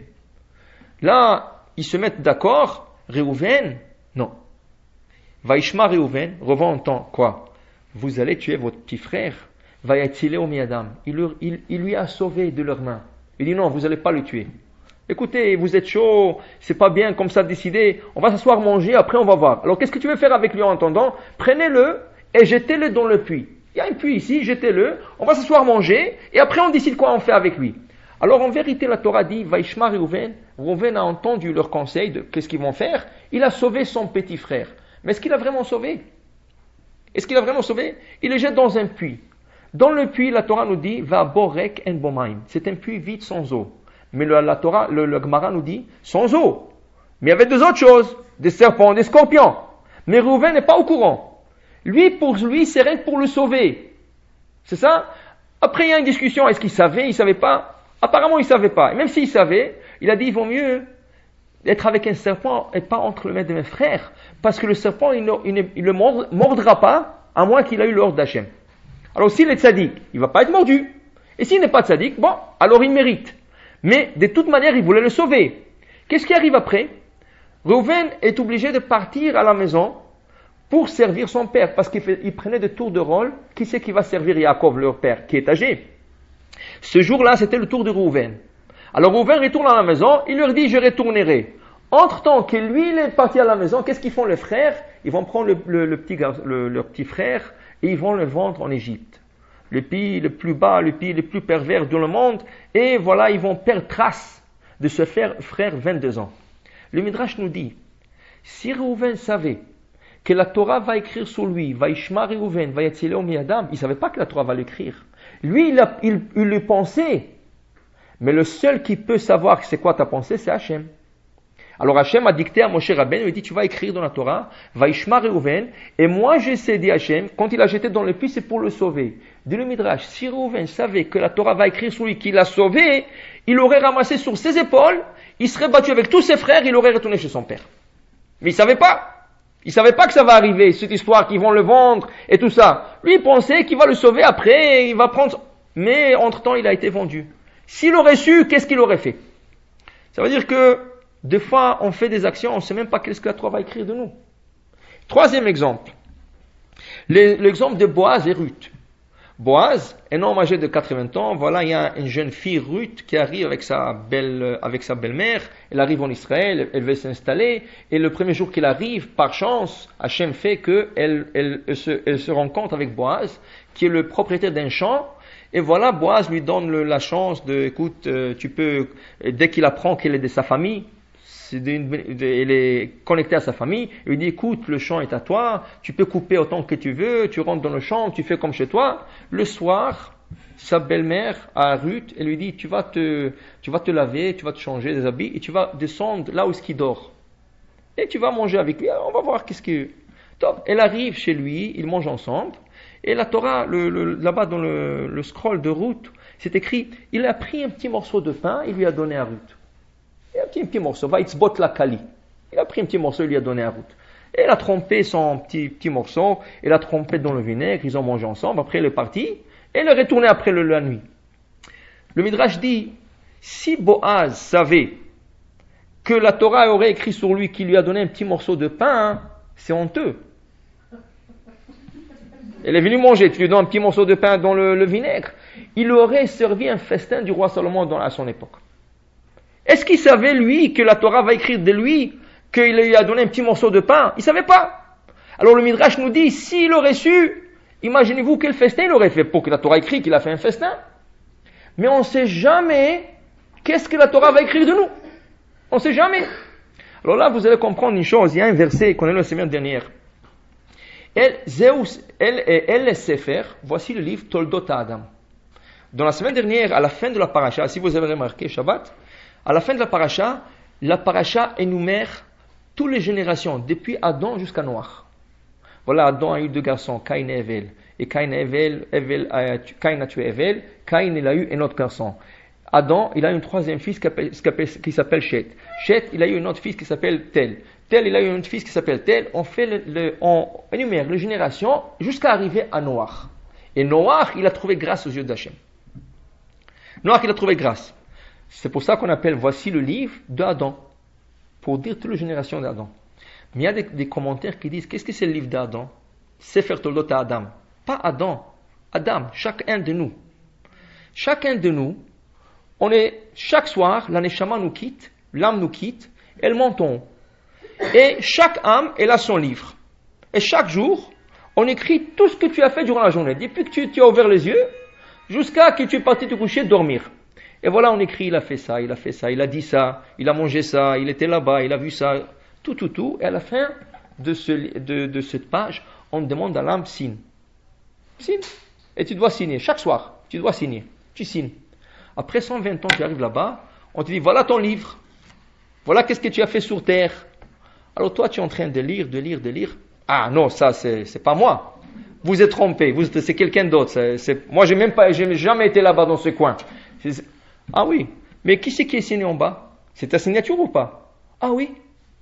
Là, ils se mettent d'accord. Réhouven, non. Vaishma Réhouven, entend quoi? Vous allez tuer votre petit frère. Vayatzile Omiadam. Il lui a sauvé de leurs mains. Il dit non, vous n'allez pas le tuer. Écoutez, vous êtes chaud, c'est pas bien comme ça décidé, on va s'asseoir manger, après on va voir. Alors qu'est-ce que tu veux faire avec lui en attendant? Prenez-le et jetez-le dans le puits. Il y a un puits ici, jetez-le, on va s'asseoir manger, et après on décide quoi on fait avec lui. Alors en vérité, la Torah dit, Vaishma Réhouven, Réhouven a entendu leur conseil de qu'est-ce qu'ils vont faire, il a sauvé son petit frère. Mais est-ce qu'il a vraiment sauvé? Est-ce qu'il a vraiment sauvé? Il le jette dans un puits. Dans le puits, la Torah nous dit, Va borek en bomaim. C'est un puits vide sans eau. Mais la Torah, le Gemara nous dit, sans eau. Mais il y avait 2 autres choses, des serpents, des scorpions. Mais Réhouven n'est pas au courant. Pour lui, c'est rien pour le sauver. C'est ça? Après, il y a une discussion, est-ce qu'il savait, il savait pas? Apparemment, il savait pas. Et même s'il savait, il a dit, il vaut mieux être avec un serpent et pas entre le mains de mes frères. Parce que le serpent, il ne le mordra pas, à moins qu'il ait eu l'ordre d'Hachem. Alors, s'il est tzaddik, il va pas être mordu. Et s'il n'est pas tzaddik, bon, alors il mérite. Mais de toute manière, il voulait le sauver. Qu'est-ce qui arrive après? Réhouven est obligé de partir à la maison pour servir son père, parce qu'il prenait des tours de rôle. Qui c'est qui va servir Yaakov, leur père, qui est âgé? Ce jour-là, c'était le tour de Réhouven. Alors Réhouven retourne à la maison, il leur dit, je retournerai. Entre-temps que lui, il est parti à la maison, qu'est-ce qu'ils font les frères? Ils vont prendre leur petit frère et ils vont le vendre en Égypte. Le pays le plus bas, le pays le plus pervers dans le monde, et voilà, ils vont perdre trace de ce frère 22 ans. Le Midrash nous dit, si Réhouven savait que la Torah va écrire sur lui, Vaishma Réhouven, Vayatzile Omiadam, il ne savait pas que la Torah va l'écrire. Lui, il le pensait, mais le seul qui peut savoir c'est quoi ta pensée, c'est Hachem. Alors Hachem a dicté à Moshe Rabbeinu, il lui dit, tu vas écrire dans la Torah, Vaishma Réhouven, et moi je sais, dit Hachem, quand il a jeté dans le puits, c'est pour le sauver. Dit le Midrash, si Réhouven savait que la Torah va écrire sur lui qu'il l'a sauvé, il aurait ramassé sur ses épaules, il serait battu avec tous ses frères, il aurait retourné chez son père. Mais il savait pas. Il savait pas que ça va arriver, cette histoire qu'ils vont le vendre et tout ça. Lui, il pensait qu'il va le sauver après, il va prendre... Mais entre-temps, il a été vendu. S'il aurait su, qu'est-ce qu'il aurait fait? Ça veut dire que des fois, on fait des actions, on ne sait même pas qu'est-ce que la Torah va écrire de nous. 3e exemple. L'exemple de Boaz et Ruth. Boaz, un homme âgé de 80 ans, voilà, il y a une jeune fille, Ruth, qui arrive avec sa belle-mère. Elle arrive en Israël, elle veut s'installer. Et le premier jour qu'elle arrive, par chance, Hachem fait qu'elle se rencontre avec Boaz, qui est le propriétaire d'un champ. Et voilà, Boaz lui donne la chance de, écoute, tu peux, dès qu'il apprend qu'elle est de sa famille, elle est connectée à sa famille, il lui dit, écoute, le champ est à toi, tu peux couper autant que tu veux, tu rentres dans le champ, tu fais comme chez toi. Le soir, sa belle-mère, à Ruth, elle lui dit, tu vas te laver, tu vas te changer des habits, et tu vas descendre là où il dort. Et tu vas manger avec lui, on va voir qu'est-ce que... Top. Elle arrive chez lui, ils mangent ensemble, et la Torah, là-bas dans le scroll de Ruth, c'est écrit, il a pris un petit morceau de pain, il lui a donné à Ruth. Il a pris un petit morceau, Vaitzbot la Kali. Il a pris un petit morceau, il lui a donné à Ruth. Et elle a trempé son petit morceau, elle a trempé dans le vinaigre, ils ont mangé ensemble, après elle est partie, et elle est retournée après la nuit. Le Midrash dit, si Boaz savait que la Torah aurait écrit sur lui qu'il lui a donné un petit morceau de pain, c'est honteux. Elle est venue manger, tu lui donnes un petit morceau de pain dans le vinaigre. Il aurait servi un festin du roi Salomon à son époque. Est-ce qu'il savait, lui, que la Torah va écrire de lui, qu'il lui a donné un petit morceau de pain? Il ne savait pas. Alors le Midrash nous dit, s'il aurait su, imaginez-vous quel festin il aurait fait pour que la Torah écrit qu'il a fait un festin. Mais on ne sait jamais qu'est-ce que la Torah va écrire de nous. On ne sait jamais. Alors là, vous allez comprendre une chose. Il y a un verset qu'on a lu la semaine dernière. El Sefer, voici le livre Toldot Adam. Dans la semaine dernière, à la fin de la paracha, si vous avez remarqué, Shabbat, à la fin de la paracha énumère toutes les générations, depuis Adam jusqu'à Noach. Voilà, Adam a eu 2 garçons, Caïn et Evel. Et Caïn a tué Evel. Caïn, il a eu un autre garçon. Adam, il a eu un 3e fils qui s'appelle Shet. Shet, il a eu un autre fils qui s'appelle Tel. Tel, il a eu un autre fils qui s'appelle Tel. On énumère les générations jusqu'à arriver à Noach. Et Noach, il a trouvé grâce aux yeux d'Hachem. Noach, il a trouvé grâce. C'est pour ça qu'on appelle, voici le livre d'Adam. Pour dire toutes les générations d'Adam. Mais il y a des commentaires qui disent, qu'est-ce que c'est le livre d'Adam? Sefer Toldot Adam. Pas Adam. Adam, chacun de nous. Chacun de nous, chaque soir, la Neshama nous quitte, l'âme nous quitte, elle monte en haut. Et chaque âme, elle a son livre. Et chaque jour, on écrit tout ce que tu as fait durant la journée. Depuis que tu as ouvert les yeux, jusqu'à que tu es parti te coucher, dormir. Et voilà, on écrit, il a fait ça, il a fait ça, il a dit ça, il a mangé ça, il était là-bas, il a vu ça, tout. Et à la fin de cette page, on demande à l'âme, signe. Signe. Et tu dois signer. Chaque soir, tu dois signer. Tu signes. Après 120 ans, tu arrives là-bas, on te dit, voilà ton livre. Voilà qu'est-ce que tu as fait sur terre. Alors toi, tu es en train de lire. Ah non, ça, c'est pas moi. Vous êtes trompé. C'est quelqu'un d'autre. Moi, j'ai jamais été là-bas dans ce coin. Ah oui. Mais qui c'est qui est signé en bas? C'est ta signature ou pas? Ah oui.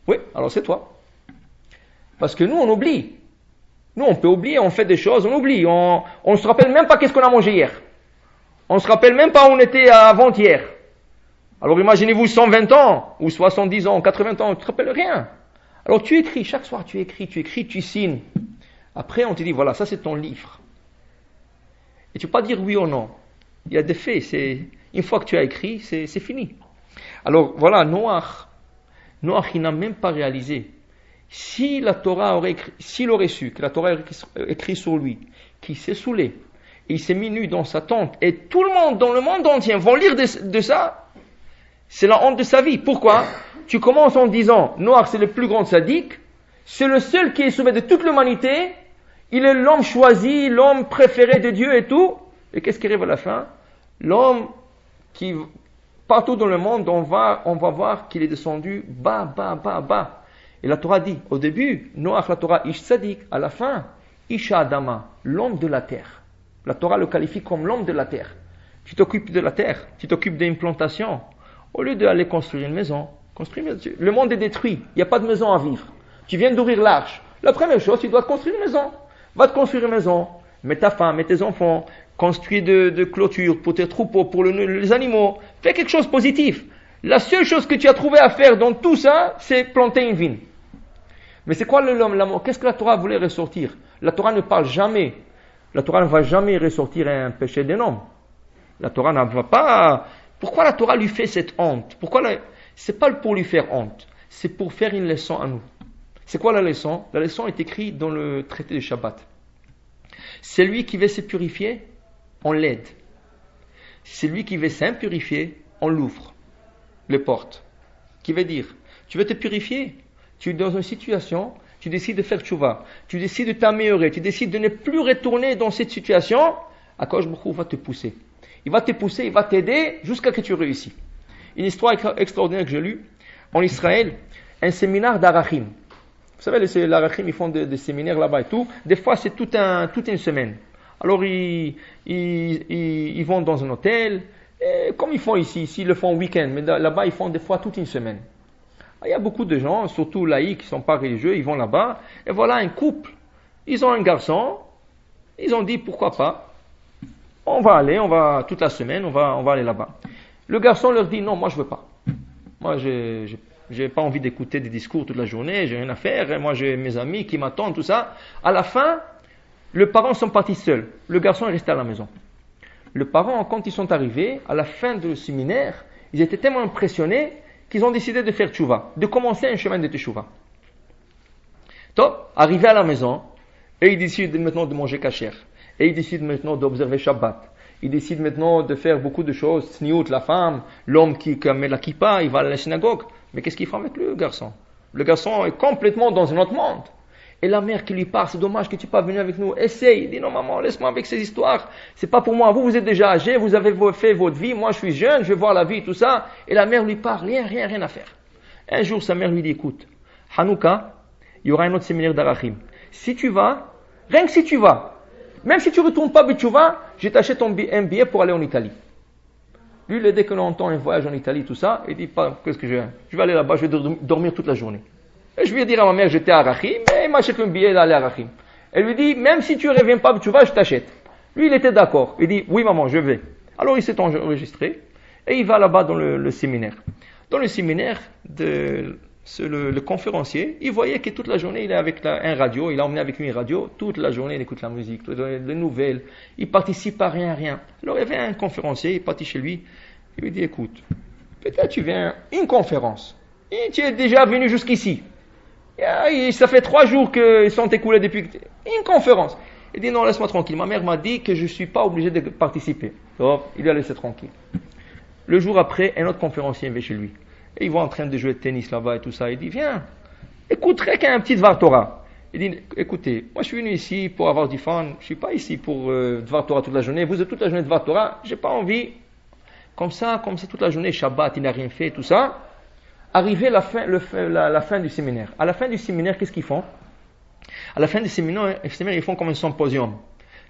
Oui, alors c'est toi. Parce que nous, on oublie. Nous, on peut oublier, on fait des choses, on oublie. On ne se rappelle même pas qu'est-ce qu'on a mangé hier. On ne se rappelle même pas où on était avant-hier. Alors imaginez-vous 120 ans, ou 70 ans, 80 ans, tu ne te rappelles rien. Alors tu écris, chaque soir tu écris, tu signes. Après on te dit, voilà, ça c'est ton livre. Et tu ne peux pas dire oui ou non. Il y a des faits, une fois que tu as écrit, c'est fini. Alors voilà, Noach, il n'a même pas réalisé. S'il aurait su que la Torah aurait écrit sur lui, qu'il s'est saoulé, et il s'est mis nu dans sa tente, et tout le monde, dans le monde entier, vont lire de ça, c'est la honte de sa vie. Pourquoi? Tu commences en disant, Noach c'est le plus grand sadique, c'est le seul qui est sauvé de toute l'humanité, il est l'homme choisi, l'homme préféré de Dieu et tout, et qu'est-ce qui arrive à la fin? L'homme qui, partout dans le monde, on va voir qu'il est descendu bas. Et la Torah dit, au début, Noach, la Torah, Ish Tzadik, à la fin, Isha Adama, l'homme de la terre. La Torah le qualifie comme l'homme de la terre. Tu t'occupes de la terre, tu t'occupes d'une plantation. Au lieu d'aller construire une maison, le monde est détruit, il n'y a pas de maison à vivre. Tu viens d'ouvrir l'arche. La première chose, tu dois construire une maison. Va te construire une maison, mets ta femme, mets tes enfants, construis de clôtures pour tes troupeaux, pour les animaux. Fais quelque chose de positif. La seule chose que tu as trouvé à faire dans tout ça, c'est planter une vigne. Mais c'est quoi l'amour? Qu'est-ce que la Torah voulait ressortir? La Torah ne parle jamais. La Torah ne va jamais ressortir un péché d'un homme. La Torah ne va pas. Pourquoi la Torah lui fait cette honte? C'est pas pour lui faire honte. C'est pour faire une leçon à nous. C'est quoi la leçon? La leçon est écrite dans le traité de Shabbat. Celui qui veut se purifier, on l'aide. Celui qui veut s'impurifier, on l'ouvre. Les portes. Qui veut dire, tu veux te purifier? Tu es dans une situation, tu décides de faire tchouva, tu décides de t'améliorer, tu décides de ne plus retourner dans cette situation, Akadosh Baruch Hu va te pousser. Il va te pousser, il va t'aider jusqu'à ce que tu réussis. Une histoire extraordinaire que j'ai lue, en Israël, un séminaire d'Arachim. Vous savez, les Arachim, ils font des séminaires là-bas et tout. Des fois, c'est toute une semaine. Alors, ils vont dans un hôtel, et comme ils font ici, ils le font week-end, mais là-bas, ils font des fois toute une semaine. Il y a beaucoup de gens, surtout laïcs, qui ne sont pas religieux, ils vont là-bas, et voilà un couple. Ils ont un garçon, ils ont dit pourquoi pas, toute la semaine, on va aller là-bas. Le garçon leur dit non, moi je veux pas. Moi j'ai pas envie d'écouter des discours toute la journée, j'ai rien à faire, et moi j'ai mes amis qui m'attendent, tout ça. À la fin, les parents sont partis seuls, le garçon est resté à la maison. Les parents, quand ils sont arrivés, à la fin du séminaire, Ils étaient tellement impressionnés qu'ils ont décidé de faire tchouva, de commencer un chemin de tchouva. Top, arrivé à la maison, et ils décident maintenant de manger kasher. Et ils décident maintenant d'observer Shabbat. Ils décident maintenant de faire beaucoup de choses. Sniout, la femme, l'homme qui met la kippa, il va à la synagogue. Mais qu'est-ce qu'il fait avec le garçon? Le garçon est complètement dans un autre monde. Et la mère qui lui parle, c'est dommage que tu n'es pas venu avec nous. Essaye. Il dit non maman, laisse-moi avec ces histoires. C'est pas pour moi. Vous êtes déjà âgé, vous avez fait votre vie. Moi je suis jeune, je vais voir la vie, tout ça. Et la mère lui parle, rien à faire. Un jour sa mère lui dit écoute, Hanouka, il y aura un autre séminaire d'Arachim. Si tu vas, rien que si tu vas, même si tu ne retournes pas Betchouva, je t'achète un billet pour aller en Italie. Lui, dès que l'on entend un voyage en Italie, tout ça, il dit pas, qu'est-ce que je vais aller là-bas, je vais dormir toute la journée. Et je vais dire à ma mère, j'étais à Arachim, et il m'achète un billet d'aller à Arachim. Elle lui dit, même si tu ne reviens pas Betchouva, je t'achète. Lui, il était d'accord. Il dit, oui maman, je vais. Alors il s'est enregistré, et il va là-bas dans le séminaire. Dans le séminaire, le conférencier, il voyait que toute la journée, il est avec un radio, il a emmené avec lui une radio, toute la journée, il écoute la musique, les nouvelles, il participe à rien. Alors il y avait un conférencier, il est parti chez lui, il lui dit, écoute, peut-être tu viens à une conférence, et tu es déjà venu jusqu'ici, et ça fait 3 jours qu'ils sont écoulés depuis une conférence. Il dit, non, laisse-moi tranquille, ma mère m'a dit que je ne suis pas obligé de participer. Donc, il a laissé tranquille. Le jour après, un autre conférencier vient chez lui. Et il voit en train de jouer de tennis là-bas et tout ça. Il dit, viens, écoute, rien un petit Dvar Torah. Il dit, écoutez, moi je suis venu ici pour avoir du fun. Je ne suis pas ici pour Dvar Torah toute la journée. Vous êtes toute la journée Dvar Torah. Je n'ai pas envie. Comme c'est toute la journée, Shabbat, il n'a rien fait, tout ça. Arrivé la fin du séminaire. À la fin du séminaire, qu'est-ce qu'ils font? À la fin du séminaire, ils font comme un symposium.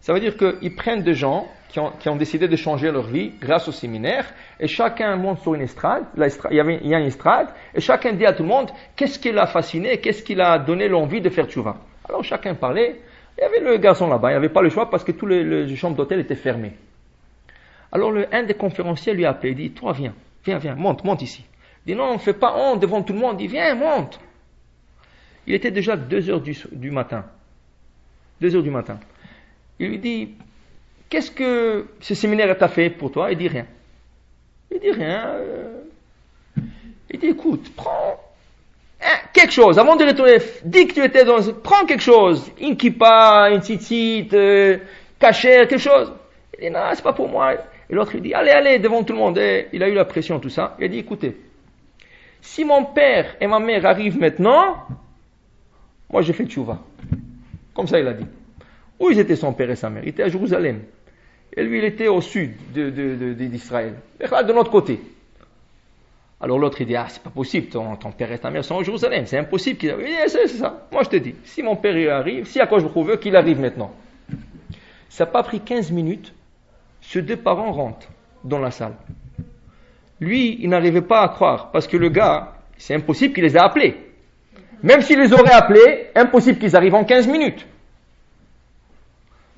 Ça veut dire qu'ils prennent des gens qui ont décidé de changer leur vie grâce au séminaire, et chacun monte sur une estrade, il y a une estrade, et chacun dit à tout le monde qu'est-ce qui l'a fasciné, qu'est-ce qui l'a donné l'envie de faire tchouva. Alors chacun parlait, il y avait le garçon là-bas, il n'y avait pas le choix parce que tous les chambres d'hôtel étaient fermées. Alors un des conférenciers lui a appelé, il dit, toi viens, monte ici. Il dit non, on ne fait pas honte devant tout le monde, il dit viens, monte. Il était déjà 2h du matin. 2h du matin. Il lui dit, qu'est-ce que ce séminaire t'a fait pour toi? Il dit rien. Il dit rien. Il dit, écoute, prends quelque chose. Avant de retourner, dis que tu étais prends quelque chose. Une kippa, une tzitzit, kasher, quelque chose. Il dit, non, c'est pas pour moi. Et l'autre, il dit, allez, devant tout le monde. Et il a eu la pression, tout ça. Il a dit, écoutez, si mon père et ma mère arrivent maintenant, moi je fais tchouva. Comme ça, il a dit. Où ils étaient son père et sa mère? Ils étaient à Jérusalem. Et lui, il était au sud d'Israël. De l'autre côté. Alors l'autre, il dit, c'est pas possible, ton père et ta mère sont à Jérusalem. C'est impossible qu'il arrive. Il dit, c'est ça. Moi, je te dis, si mon père il arrive, si à quoi je veux qu'il arrive maintenant. Ça n'a pas pris 15 minutes. Ces 2 parents rentrent dans la salle. Lui, il n'arrivait pas à croire. Parce que le gars, c'est impossible qu'il les ait appelés. Même s'il les aurait appelés, impossible qu'ils arrivent en 15 minutes.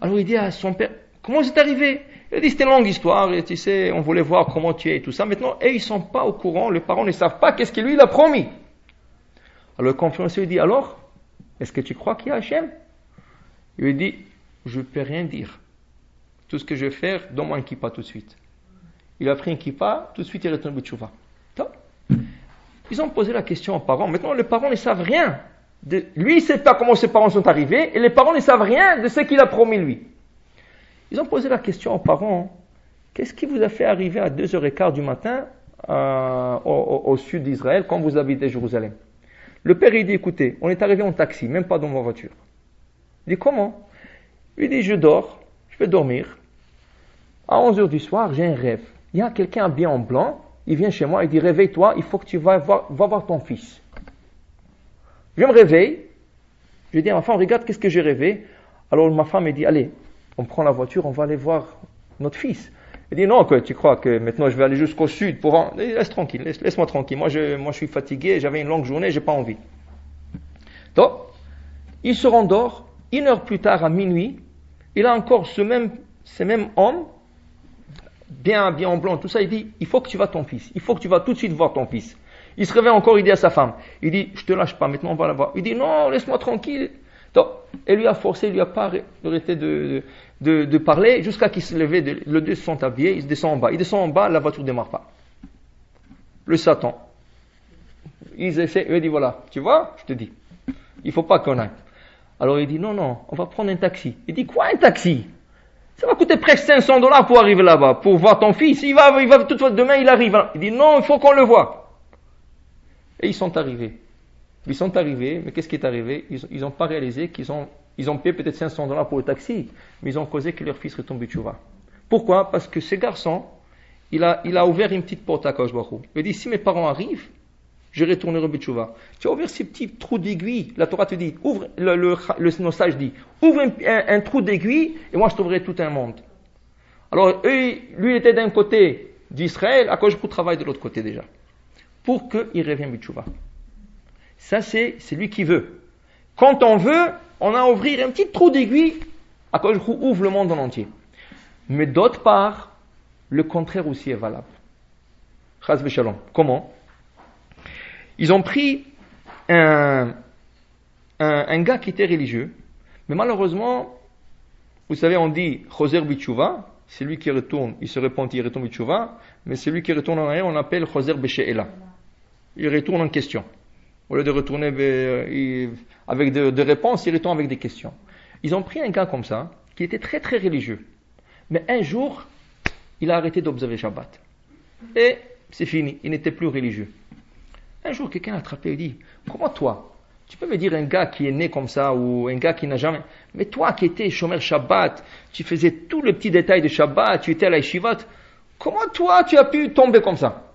Alors il dit à son père, comment c'est arrivé? Il dit, c'était une longue histoire, et tu sais, on voulait voir comment tu es et tout ça. Maintenant, ils ne sont pas au courant, les parents ne savent pas qu'est-ce qu'il lui a promis. Alors le conférencier lui dit, alors, est-ce que tu crois qu'il y a Hachem? Il lui dit, je ne peux rien dire. Tout ce que je vais faire, donne-moi un kippa tout de suite. Il a pris un kippa, tout de suite il retourne au tchouva. Ils ont posé la question aux parents. Maintenant, les parents ne savent rien. Lui, il ne sait pas comment ses parents sont arrivés, et les parents ne savent rien de ce qu'il a promis lui. Ils ont posé la question aux parents, qu'est-ce qui vous a fait arriver à 2h15 du matin au sud d'Israël quand vous habitez Jérusalem? Le père, il dit, écoutez, on est arrivé en taxi, même pas dans ma voiture. Il dit, comment? Il dit, je dors, je vais dormir. À 11h du soir, j'ai un rêve. Il y a quelqu'un habillé en blanc, il vient chez moi, il dit, réveille-toi, il faut que tu vas voir ton fils. Je me réveille, je dis à ma femme, regarde qu'est-ce que j'ai rêvé. Alors ma femme me dit, allez, on prend la voiture, on va aller voir notre fils. Elle dit, non, tu crois que maintenant je vais aller jusqu'au sud pour... Laisse tranquille, laisse-moi tranquille. Moi je suis fatigué, j'avais une longue journée, j'ai pas envie. Donc, il se rendort, 1 heure plus tard, à minuit, il a encore ce même homme, bien habillé en blanc, tout ça, il dit, il faut que tu vas ton fils, il faut que tu vas tout de suite voir ton fils. Il se réveille encore, il dit à sa femme, il dit, je te lâche pas, maintenant on va la voir. Il dit, non, laisse-moi tranquille. Donc, elle lui a forcé, il lui a pas arrêté de parler, jusqu'à qu'il se levait, les deux sont habillés, il descend en bas. Il descend en bas, la voiture ne démarre pas. le Satan. Ils essaient, il dit voilà, tu vois, je te dis, il faut pas qu'on aille. Alors il dit non, on va prendre un taxi. Il dit quoi un taxi? Ça va coûter presque $500 pour arriver là-bas, pour voir ton fils. Il va demain il arrive. Il dit non, il faut qu'on le voie. Et ils sont arrivés. Mais qu'est-ce qui est arrivé? Ils n'ont pas réalisé qu'ils ont payé peut-être $500 pour le taxi, mais ils ont causé que leur fils retombe tchouva. Pourquoi? Parce que ce garçon, il a ouvert une petite porte à Akadosh Baruch Hu. Il dit si mes parents arrivent, je retournerai au Betchouva. Tu as ouvert ces petits trous d'aiguille. La Torah te dit, ouvre, nos sages dit, ouvre un trou d'aiguille et moi je t'ouvrirai tout un monde. Alors lui il était d'un côté d'Israël, Akadosh Baruch Hu travaille de l'autre côté déjà. Pour qu'il revienne Betchouva. Ça c'est lui qui veut. Quand on veut, on a à ouvrir un petit trou d'aiguille, Akadosh Baruch Hu ouvre le monde en entier. Mais d'autre part, le contraire aussi est valable. Chas v'shalom. Comment? Ils ont pris un gars qui était religieux, mais malheureusement, vous savez, on dit Choser B'Tchouva, c'est lui qui retourne, il se repentit, il retourne B'Tchouva, mais c'est lui qui retourne en arrière, on appelle Choser B'She'ela. Il retourne en question. Au lieu de retourner avec des réponses, il retourne avec des questions. Ils ont pris un gars comme ça, qui était très très religieux, mais un jour, il a arrêté d'observer Shabbat. Et c'est fini, il n'était plus religieux. Un jour, quelqu'un l'a attrapé et dit, comment toi, tu peux me dire un gars qui est né comme ça, ou un gars qui n'a jamais, mais toi qui étais Shomer Shabbat, tu faisais tous les petits détails de Shabbat, tu étais à la Yeshivat, comment toi tu as pu tomber comme ça?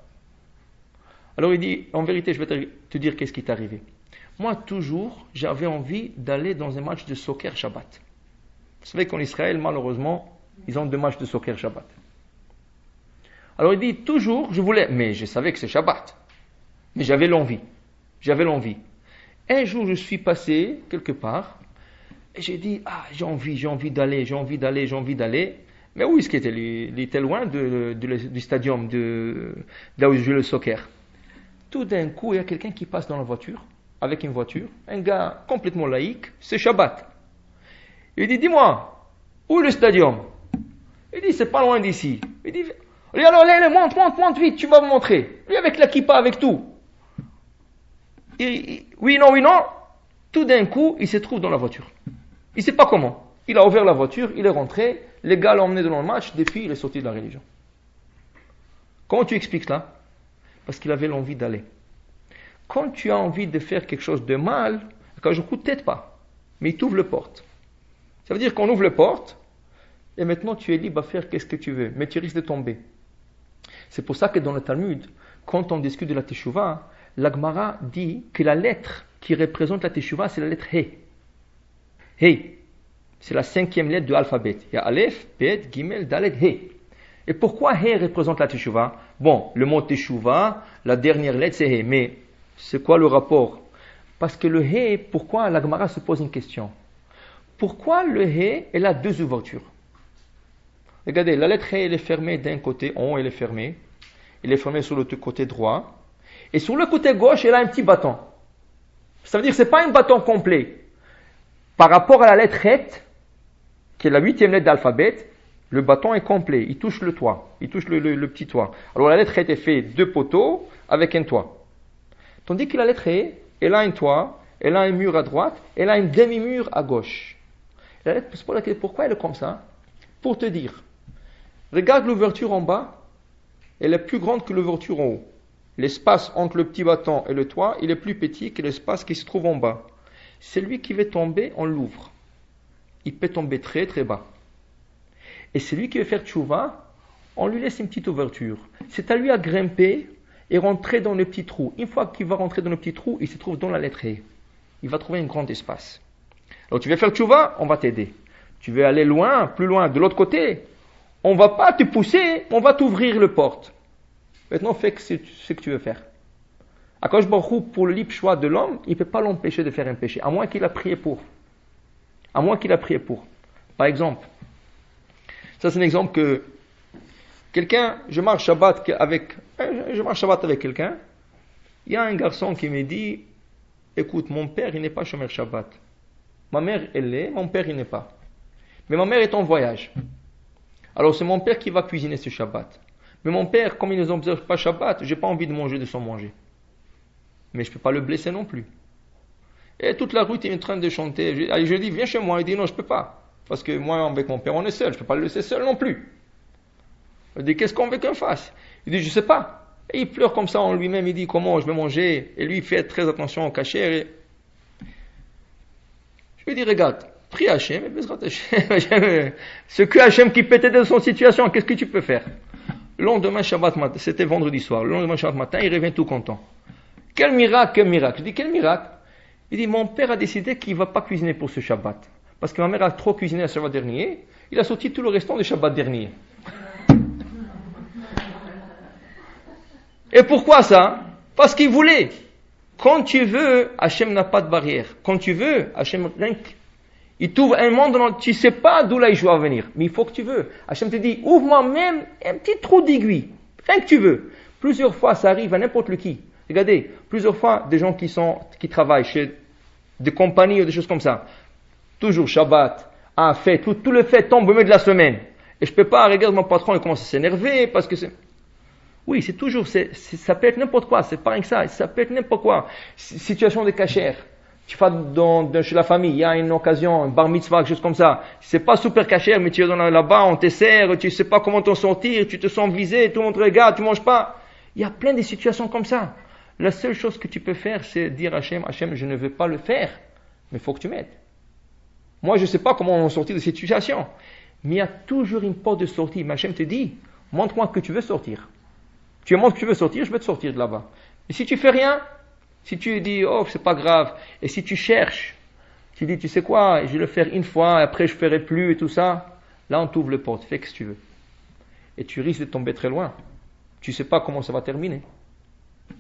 Alors il dit, en vérité, je vais te dire qu'est-ce qui t'est arrivé. Moi, toujours, j'avais envie d'aller dans un match de soccer Shabbat. Vous savez qu'en Israël, malheureusement, ils ont 2 matchs de soccer Shabbat. Alors il dit, toujours, je voulais, mais je savais que c'est Shabbat. Mais j'avais l'envie. Un jour, je suis passé quelque part, et j'ai dit, j'ai envie d'aller. Mais où est-ce qu'il était? Il était loin du stadium, de là où je joue le soccer. Tout d'un coup, il y a quelqu'un qui passe dans la voiture, avec une voiture, un gars complètement laïque, c'est Shabbat. Il dit, dis-moi, où est le stadium? Il dit, c'est pas loin d'ici. Il dit, alors, allez, monte vite, tu vas me montrer. Lui avec la kippa, avec tout. Oui, non. Tout d'un coup, il se trouve dans la voiture. Il ne sait pas comment. Il a ouvert la voiture, il est rentré, les gars l'ont emmené dans le match, depuis il est sorti de la religion. Comment tu expliques ça? Parce qu'il avait l'envie d'aller. Quand tu as envie de faire quelque chose de mal, quand je coûte peut-être pas, mais il t'ouvre la porte. Ça veut dire qu'on ouvre la porte, et maintenant tu es libre à faire qu'est-ce que tu veux, mais tu risques de tomber. C'est pour ça que dans le Talmud, quand on discute de la Teshuvah, la Gemara dit que la lettre qui représente la Teshuvah, c'est la lettre He. He. C'est la 5e lettre de l'alphabet. Il y a Aleph, Bet, Gimel, Dalet, He. Et pourquoi He représente la Teshuvah? Bon, le mot Teshuvah, la dernière lettre c'est He. Mais c'est quoi le rapport? Parce que le He, pourquoi la Gemara se pose une question? Pourquoi le He, elle a 2 ouvertures? Regardez, la lettre He, elle est fermée d'un côté, en haut elle est fermée. Elle est fermée sur le côté droit. Et sur le côté gauche, elle a un petit bâton. Ça veut dire que ce n'est pas un bâton complet. Par rapport à la lettre Het, qui est la 8e lettre d'alphabet, le bâton est complet. Il touche le toit. Il touche le petit toit. Alors la lettre Het est faite 2 poteaux avec un toit. Tandis que la lettre E, elle a un toit, elle a un mur à droite, elle a un demi-mur à gauche. La lettre, pourquoi elle est comme ça? Pour te dire, regarde l'ouverture en bas, elle est plus grande que l'ouverture en haut. L'espace entre le petit bâton et le toit, il est plus petit que l'espace qui se trouve en bas. Celui qui veut tomber, on l'ouvre. Il peut tomber très très bas. Et celui qui veut faire tchouva, on lui laisse une petite ouverture. C'est à lui à grimper et rentrer dans le petit trou. Une fois qu'il va rentrer dans le petit trou, il se trouve dans la lettre E. Il va trouver un grand espace. Alors tu veux faire tchouva, on va t'aider. Tu veux aller loin, plus loin, de l'autre côté, on ne va pas te pousser, on va t'ouvrir le porte. Maintenant, fais ce que tu veux faire. Akadosh Baruch Hu, pour le libre choix de l'homme, il ne peut pas l'empêcher de faire un péché, à moins qu'il a prié pour. Par exemple, ça c'est un exemple que quelqu'un, je marche Shabbat avec quelqu'un, il y a un garçon qui me dit, écoute, mon père il n'est pas Shomer Shabbat. Ma mère elle l'est, mon père il n'est pas. Mais ma mère est en voyage. Alors c'est mon père qui va cuisiner ce Shabbat. Mais mon père, comme il ne observe pas Shabbat, j'ai pas envie de manger de son manger. Mais je peux pas le blesser non plus. Et toute la route, il est en train de chanter. Je dis, viens chez moi. Il dit, non, je peux pas. Parce que moi, avec mon père, on est seul. Je peux pas le laisser seul non plus. Je dis, qu'est-ce qu'on veut qu'on fasse? Il dit, je sais pas. Et il pleure comme ça en lui-même. Il dit, comment je vais manger? Et lui, il fait très attention au cachet. Et... je lui dis, regarde, prie Hachem. Ce que Hachem qui peut t'aider dans son situation, qu'est-ce que tu peux faire? Le lendemain, Shabbat matin, c'était vendredi soir. Le lendemain, Shabbat matin, il revient tout content. Quel miracle, quel miracle. Je dis, quel miracle? Il dit, mon père a décidé qu'il ne va pas cuisiner pour ce Shabbat. Parce que ma mère a trop cuisiné le Shabbat dernier. Il a sorti tout le restant du Shabbat dernier. Et pourquoi ça? Parce qu'il voulait. Quand tu veux, Hachem n'a pas de barrière. Quand tu veux, Hachem, il t'ouvre un monde dont tu ne sais pas d'où la joie va venir. Mais il faut que tu veux. Hachem te dit, ouvre-moi même un petit trou d'aiguille. Rien que tu veux. Plusieurs fois, ça arrive à n'importe qui. Regardez, plusieurs fois, des gens qui travaillent chez des compagnies ou des choses comme ça. Toujours Shabbat, fête, tout le fait tombe au milieu de la semaine. Et je peux pas, regarde mon patron, il commence à s'énerver parce que c'est... Oui, c'est toujours, ça peut être n'importe quoi, c'est pas rien que ça peut être n'importe quoi. Situation de cachère. Tu vas chez la famille, il y a une occasion, un bar mitzvah, quelque chose comme ça. C'est pas super cachère, mais tu es là-bas, on te sert, tu sais pas comment t'en sortir, tu te sens visé, tout le monde te regarde, tu manges pas. Il y a plein de situations comme ça. La seule chose que tu peux faire, c'est dire à Hachem, Hachem, je ne veux pas le faire, mais il faut que tu m'aides. Moi, je ne sais pas comment on sortir de cette situation. Mais il y a toujours une porte de sortie. Mais Hachem te dit, montre-moi que tu veux sortir. Tu me montres que tu veux sortir, je vais te sortir de là-bas. Et si tu fais rien, si tu dis, oh, c'est pas grave, et si tu cherches, tu dis, tu sais quoi, je vais le faire une fois, et après je ne ferai plus, et tout ça, là on t'ouvre les portes, fais ce que tu veux. Et tu risques de tomber très loin. Tu ne sais pas comment ça va terminer.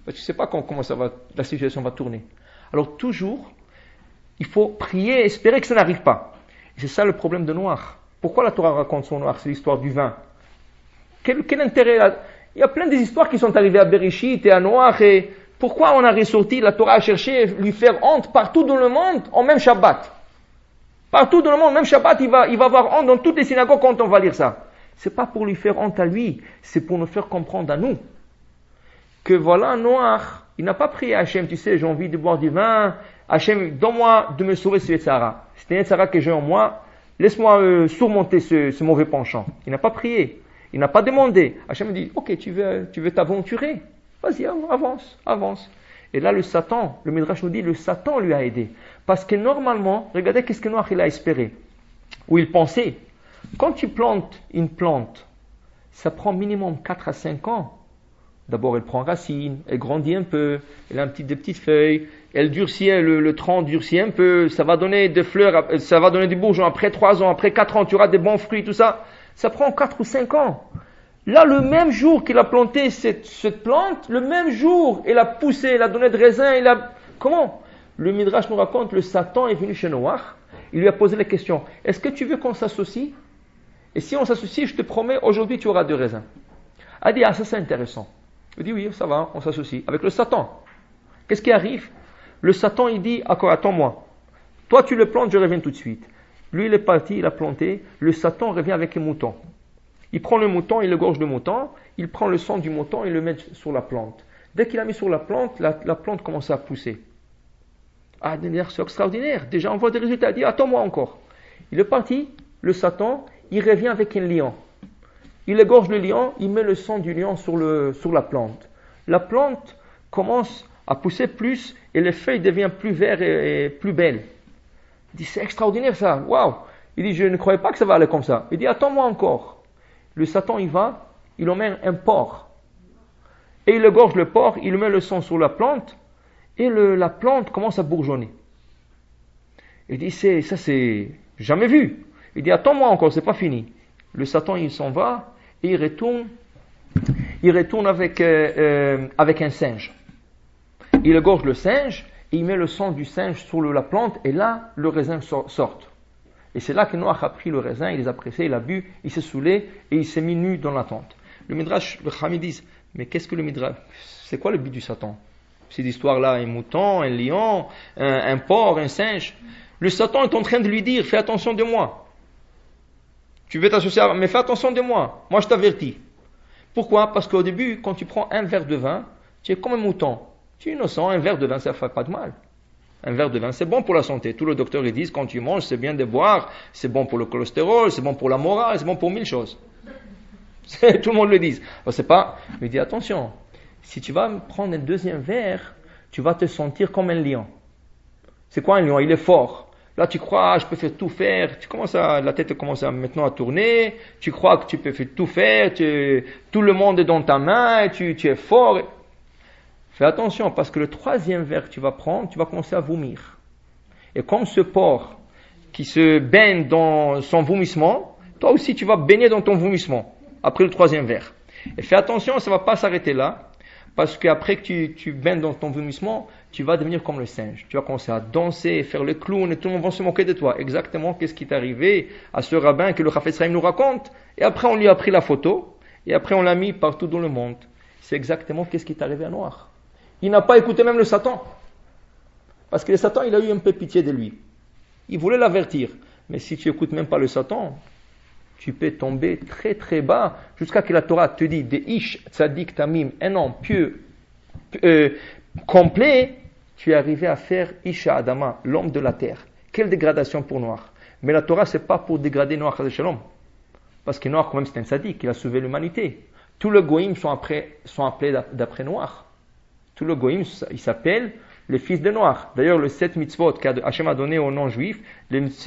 Tu ne sais pas comment la situation va tourner. Alors toujours, il faut prier et espérer que ça n'arrive pas. Et c'est ça le problème de Noach. Pourquoi la Torah raconte son Noach? C'est l'histoire du vin. Quel intérêt là? Il y a plein d'histoires qui sont arrivées à Bereshit et à Noach. Et pourquoi on a ressorti, la Torah a cherché à lui faire honte partout dans le monde, en même Shabbat? Partout dans le monde, même Shabbat, il va avoir honte dans toutes les synagogues quand on va lire ça. C'est pas pour lui faire honte à lui, c'est pour nous faire comprendre à nous. Que voilà, Noach, il n'a pas prié à Hachem, tu sais, j'ai envie de boire du vin. Hachem, donne-moi de me sauver ce Yetzara. C'est un Yetzara que j'ai en moi. Laisse-moi surmonter ce mauvais penchant. Il n'a pas prié. Il n'a pas demandé. Hachem me dit, ok, tu veux t'aventurer. Vas-y, avance. Et là, le Satan, le Midrash nous dit, le Satan lui a aidé. Parce que normalement, regardez qu'est-ce que Noach il a espéré. Ou il pensait. Quand tu plantes une plante, ça prend minimum 4 à 5 ans. D'abord, elle prend racine, elle grandit un peu, elle a des petites feuilles, elle durcit, le tronc durcit un peu, ça va donner des fleurs, ça va donner des bourgeons. Après 3 ans, après 4 ans, tu auras des bons fruits, tout ça. Ça prend 4 ou 5 ans. Là, le même jour qu'il a planté cette plante, le même jour, elle a poussé, elle a donné de raisin, Comment? Le Midrash nous raconte, le Satan est venu chez Noach, il lui a posé la question, est-ce que tu veux qu'on s'associe? Et si on s'associe, je te promets, aujourd'hui tu auras de raisin. Elle a dit, ça c'est intéressant. Il dit, oui, ça va, on s'associe. Avec le Satan. Qu'est-ce qui arrive? Le Satan, il dit, attends-moi. Toi, tu le plantes, je reviens tout de suite. Lui, il est parti, il a planté. Le Satan revient avec les moutons. Il prend le mouton, il égorge le mouton. Il prend le sang du mouton et le met sur la plante. Dès qu'il a mis sur la plante, la plante commence à pousser. Ah, c'est extraordinaire. Déjà, on voit des résultats. Il dit, attends-moi encore. Il est parti, le Satan, il revient avec un lion. Il égorge le lion, il met le sang du lion sur la plante. La plante commence à pousser plus et les feuilles deviennent plus vertes et plus belles. Il dit, c'est extraordinaire ça, waouh! Il dit, je ne croyais pas que ça va aller comme ça. Il dit, attends-moi encore. Le Satan, il emmène un porc. Et il égorge le porc, il met le sang sur la plante et la plante commence à bourgeonner. Il dit, ça c'est jamais vu. Il dit, attends-moi encore, c'est pas fini. Le Satan, il s'en va et il retourne avec un singe. Il égorge le singe et il met le sang du singe sur la plante et là, le raisin sort. Et c'est là que Noach a pris le raisin, il les a pressés, il a bu, il s'est saoulé et il s'est mis nu dans la tente. Le Midrash, le Chami disent, mais qu'est-ce que le Midrash? C'est quoi le but du Satan? Cette histoire-là, un mouton, un lion, un porc, un singe. Le Satan est en train de lui dire, fais attention de moi. Tu veux t'associer, mais fais attention de moi. Moi, je t'avertis. Pourquoi? Parce qu'au début, quand tu prends un verre de vin, tu es comme un mouton. Tu es innocent, un verre de vin, ça ne fait pas de mal. Un verre de vin, c'est bon pour la santé. Tous les docteurs ils disent, quand tu manges, c'est bien de boire, c'est bon pour le cholestérol, c'est bon pour la morale, c'est bon pour 1000 choses. Tout le monde le dit. C'est pas, mais dis attention, si tu vas prendre un deuxième verre, tu vas te sentir comme un lion. C'est quoi un lion? Il est fort. Là, tu crois, je peux faire tout faire. La tête commence maintenant à tourner. Tu crois que tu peux faire tout faire. Tout le monde est dans ta main. Tu es fort. Fais attention, parce que le troisième verre que tu vas prendre, tu vas commencer à vomir. Et comme ce porc qui se baigne dans son vomissement, toi aussi tu vas baigner dans ton vomissement après le troisième verre. Et fais attention, ça ne va pas s'arrêter là, parce qu'après que tu baignes dans ton vomissement, tu vas devenir comme le singe. Tu vas commencer à danser, faire le clown, et tout le monde va se moquer de toi. Exactement qu'est-ce qui est arrivé à ce rabbin que le Chafetz Chaim nous raconte. Et après on lui a pris la photo, et après on l'a mis partout dans le monde. C'est exactement qu'est-ce qui est arrivé à Noach. Il n'a pas écouté même le Satan. Parce que le Satan, il a eu un peu pitié de lui. Il voulait l'avertir. Mais si tu n'écoutes même pas le Satan, tu peux tomber très très bas jusqu'à que la Torah te dit de Ish Tzadik Tamim, un homme pieux, complet, tu es arrivé à faire Isha Adama, l'homme de la terre. Quelle dégradation pour Noach. Mais la Torah, c'est pas pour dégrader Noach à Shalom. Parce que Noach, quand même, c'est un Tzadik, il a sauvé l'humanité. Tous les Goïms sont appelés d'après Noach. Tout le goïm, il s'appelle le fils de Noach. D'ailleurs, le 7 mitzvot qu'Hachem a donné aux non-juifs,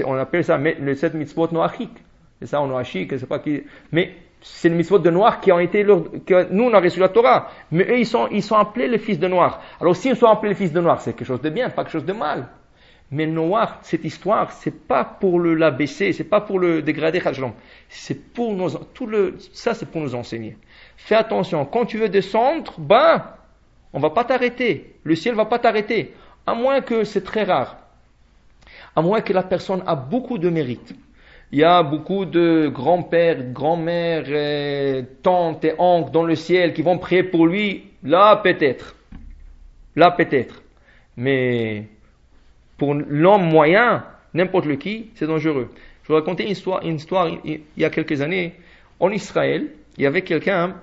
on appelle ça le 7 mitzvot noachiques. C'est ça, en noachique, je sais pas qui. Mais c'est le mitzvot de Noach qui ont été, que nous, on a reçu la Torah. Mais eux, ils sont appelés les fils de Noach. Alors, s'ils sont appelés les fils de Noach, c'est quelque chose de bien, pas quelque chose de mal. Mais Noach, cette histoire, c'est pas pour l'abaisser, c'est pas pour le dégrader, c'est pour ça, c'est pour nous enseigner. Fais attention, quand tu veux descendre, on va pas t'arrêter. Le ciel va pas t'arrêter. À moins que c'est très rare. À moins que la personne a beaucoup de mérite. Il y a beaucoup de grands-pères, grand-mères, tantes et oncles dans le ciel qui vont prier pour lui. Là, peut-être. Mais pour l'homme moyen, n'importe lequel, c'est dangereux. Je vais raconter une histoire il y a quelques années. En Israël, il y avait quelqu'un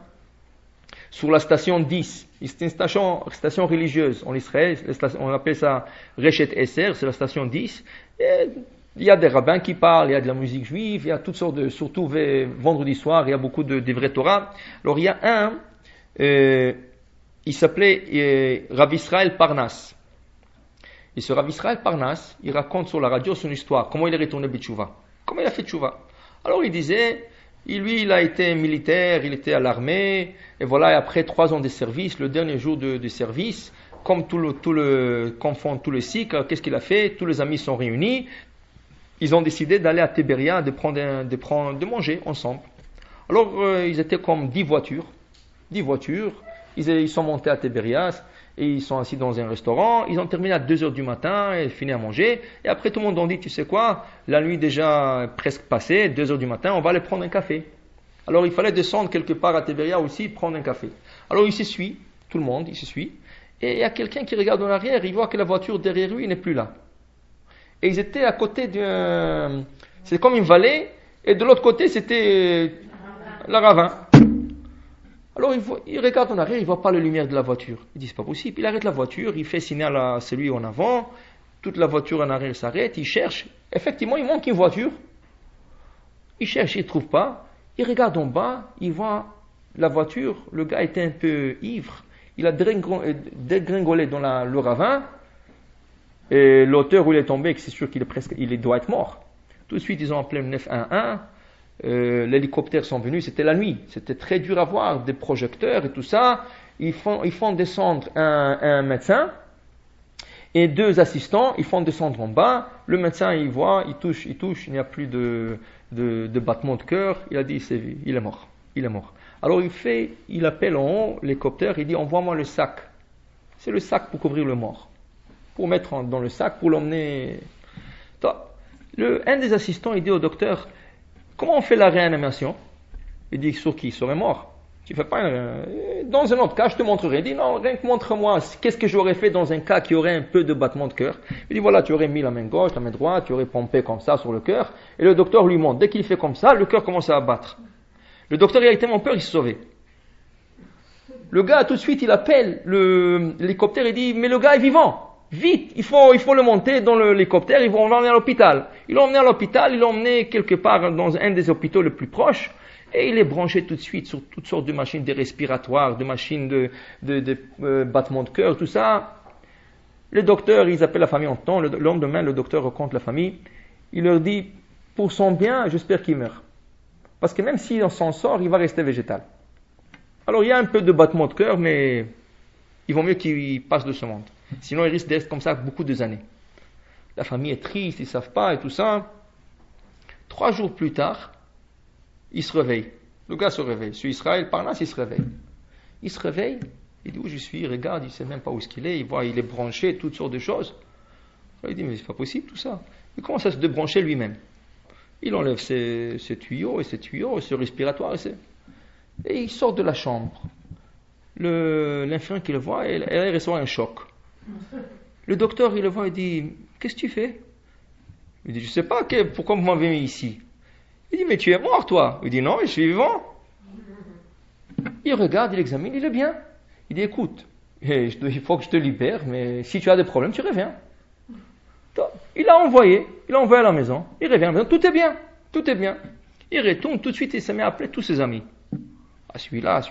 sur la station 10. C'est une station religieuse en Israël. On appelle ça Reshet Esser, c'est la station 10. Et il y a des rabbins qui parlent, il y a de la musique juive, il y a toutes sortes surtout vendredi soir, il y a beaucoup de vrais Torah. Alors il y a il s'appelait Rav Israël Parnas. Et ce Rav Israël Parnas, il raconte sur la radio son histoire, comment il est retourné Betchouva. Comment il a fait Tchouva. Alors il disait, il a été militaire, il était à l'armée, et voilà, et après 3 ans de service, le dernier jour de service, comme confond tout le cycle, qu'est-ce qu'il a fait? Tous les amis sont réunis, ils ont décidé d'aller à Tibéria, de manger ensemble. Alors, ils étaient comme 10 voitures, ils sont montés à Tibérias, et ils sont assis dans un restaurant, ils ont terminé à 2h du matin, et fini à manger, et après tout le monde a dit, tu sais quoi, la nuit déjà presque passée, 2h du matin, on va aller prendre un café. Alors il fallait descendre quelque part à Tibéria aussi, prendre un café. Alors il se suit, tout le monde, il se suit, et il y a quelqu'un qui regarde en arrière, il voit que la voiture derrière lui n'est plus là. Et ils étaient à côté c'est comme une vallée, et de l'autre côté c'était la ravin. Alors il regarde en arrière, il ne voit pas la lumière de la voiture. Il dit c'est pas possible. Il arrête la voiture, il fait signal à celui en avant, toute la voiture en arrière s'arrête, il cherche. Effectivement, il manque une voiture. Il cherche, il ne trouve pas. Il regarde en bas, il voit la voiture. Le gars était un peu ivre. Il a dégringolé dans le ravin. Et l'auteur où il est tombé, c'est sûr qu'il doit être mort. Tout de suite, ils ont appelé le 911. L'hélicoptère sont venus, c'était la nuit, c'était très dur à voir, des projecteurs et tout ça. Ils font descendre un médecin et 2 assistants, ils font descendre en bas. Le médecin il voit, il touche, il n'y a plus de battement de cœur. Il a dit il est mort. Alors il appelle en haut l'hélicoptère, il dit envoie-moi le sac. C'est le sac pour couvrir le mort, pour mettre dans le sac, pour l'emmener. Un des assistants il dit au docteur, comment on fait la réanimation? Il dit sur qui? Il serait mort. Tu fais pas dans un autre cas, je te montrerai. Il dit non, rien que montre-moi qu'est-ce que j'aurais fait dans un cas qui aurait un peu de battement de cœur. Il dit voilà, tu aurais mis la main gauche, la main droite, tu aurais pompé comme ça sur le cœur. Et le docteur lui montre. Dès qu'il fait comme ça, le cœur commence à battre. Le docteur il a tellement peur, il s'est sauvé. Le gars, tout de suite, il appelle l'hélicoptère et dit, mais le gars est vivant. Vite, il faut le monter dans l'hélicoptère, ils vont l'emmener à l'hôpital. Ils l'ont emmené à l'hôpital, ils l'ont emmené quelque part dans un des hôpitaux les plus proches, et il est branché tout de suite sur toutes sortes de machines, des respiratoires, de machines de battements de cœur, tout ça. Le docteur, ils appellent la famille en temps, le lendemain, le docteur rencontre la famille, il leur dit, pour son bien, j'espère qu'il meurt. Parce que même s'il s'en sort, il va rester végétal. Alors il y a un peu de battement de cœur, mais il vaut mieux qu'il passe de ce monde. Sinon, il risque d'être comme ça beaucoup d'années. La famille est triste, ils ne savent pas et tout ça. 3 jours plus tard, il se réveille. Le gars se réveille. Sur Israël, par là, il se réveille. Il se réveille, il dit où je suis, il regarde, il ne sait même pas où il est, il voit, il est branché, toutes sortes de choses. Alors, il dit, mais c'est pas possible tout ça. Il commence à se débrancher lui-même. Il enlève ses tuyaux et ce respiratoire et il sort de la chambre. L'infirmière qui le voit, elle reçoit un choc. Le docteur, il le voit et dit, qu'est-ce que tu fais? Il dit, je ne sais pas, pourquoi vous m'avez mis ici? Il dit, mais tu es mort, toi. Il dit, non, je suis vivant. Il regarde, il examine, il est bien. Il dit, écoute, il faut que je te libère, mais si tu as des problèmes, tu reviens. Il l'a envoyé à la maison, il revient à la maison, tout est bien. Il retourne tout de suite et il se met à appeler tous ses amis. Ah, celui-là.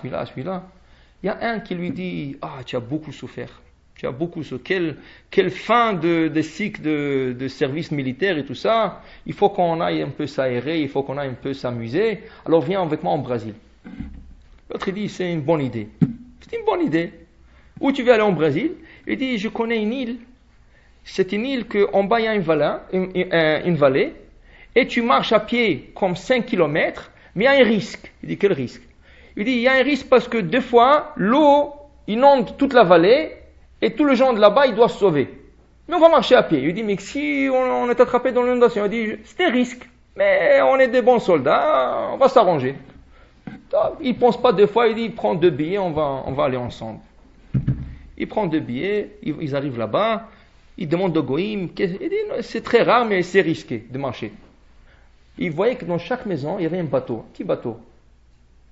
Il y a un qui lui dit, ah, tu as beaucoup souffert. Quelle fin de cycle de service militaire et tout ça. Il faut qu'on aille un peu s'aérer, il faut qu'on aille un peu s'amuser. Alors viens avec moi au Brésil. L'autre il dit, c'est une bonne idée. C'est une bonne idée. Où tu veux aller au Brésil? Il dit, je connais une île. C'est une île qu'en bas il y a une vallée. Et tu marches à pied comme 5 kilomètres, mais il y a un risque. Il dit, quel risque? Il dit, il y a un risque parce que des fois, l'eau inonde toute la vallée. Et tous les gens de là-bas, ils doivent se sauver. Mais on va marcher à pied. Il dit, mais si on est attrapé dans l'inondation, il dit, c'est un risque. Mais on est des bons soldats, on va s'arranger. Il ne pense pas deux fois, il dit, prends 2 billets, on va aller ensemble. Il prend 2 billets, ils arrivent là-bas, ils demandent au Goïm, il dit, c'est très rare, mais c'est risqué de marcher. Il voyait que dans chaque maison, il y avait un bateau. Petit bateau.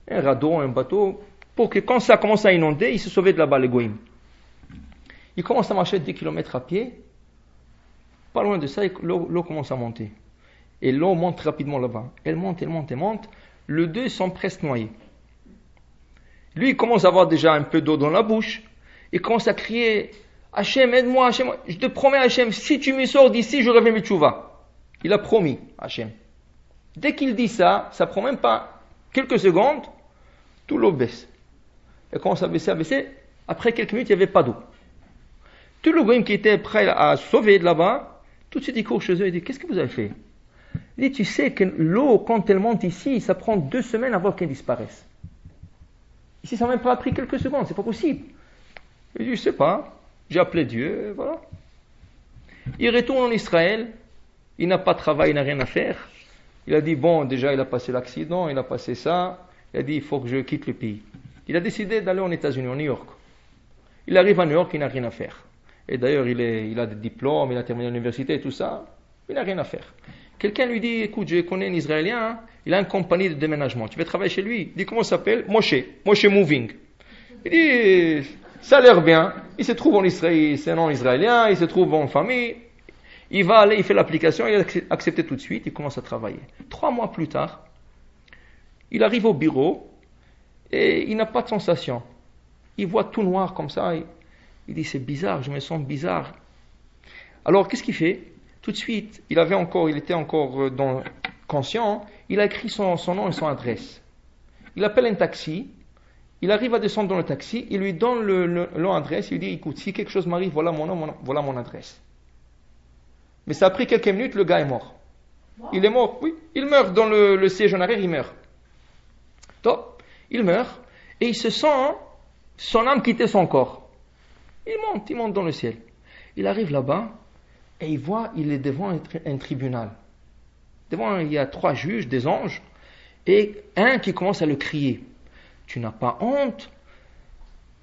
Un radeau, un bateau, pour que quand ça commence à inonder, ils se sauvaient de là-bas, les Goïm. Il commence à marcher 10 km à pied. Pas loin de ça, l'eau commence à monter. Et l'eau monte rapidement là-bas. Elle monte. Les deux sont presque noyés. Lui, il commence à avoir déjà un peu d'eau dans la bouche. Il commence à crier, Hachem, aide-moi, Hachem. Je te promets, Hachem, si tu me sors d'ici, je reviens mes tchouva. Il a promis, Hachem. Dès qu'il dit ça prend même pas quelques secondes, tout l'eau baisse. Elle commence à baisser. Après quelques minutes, il n'y avait pas d'eau. Tout le goïm qui était prêt à sauver de là-bas, tout de suite il court chez eux et dit, qu'est-ce que vous avez fait? Il dit, tu sais que l'eau, quand elle monte ici, ça prend 2 semaines avant qu'elle disparaisse. Ici, ça m'a même pas pris quelques secondes, c'est pas possible. Il dit, je sais pas, j'ai appelé Dieu, et voilà. Il retourne en Israël, il n'a pas de travail, il n'a rien à faire. Il a dit, bon, déjà il a passé l'accident, il a passé ça, il a dit, il faut que je quitte le pays. Il a décidé d'aller aux États-Unis, en New York. Il arrive à New York, il n'a rien à faire. Et d'ailleurs, il a des diplômes, il a terminé l'université et tout ça. Il n'a rien à faire. Quelqu'un lui dit, écoute, je connais un Israélien, hein, il a une compagnie de déménagement. Tu veux travailler chez lui? Il dit, comment ça s'appelle? Moshe Moving. Il dit, ça a l'air bien. Il se trouve en Israël, c'est un nom israélien, il se trouve en famille. Il va aller, il fait l'application, il est accepté tout de suite, il commence à travailler. 3 mois plus tard, il arrive au bureau et il n'a pas de sensation. Il voit tout noir comme ça. Il dit, c'est bizarre, je me sens bizarre. Alors, qu'est-ce qu'il fait? Tout de suite, il était encore conscient, il a écrit son nom et son adresse. Il appelle un taxi, il arrive à descendre dans le taxi, il lui donne l'adresse, il lui dit, écoute, si quelque chose m'arrive, voilà mon nom, voilà mon adresse. Mais ça a pris quelques minutes, le gars est mort. Wow. Il est mort, oui, il meurt dans le siège en arrière, il meurt. Top, il meurt, et il se sent son âme quitter son corps. Il monte dans le ciel. Il arrive là-bas et il voit, il est devant un tribunal. Devant, il y a 3 juges, des anges, et un qui commence à le crier. Tu n'as pas honte?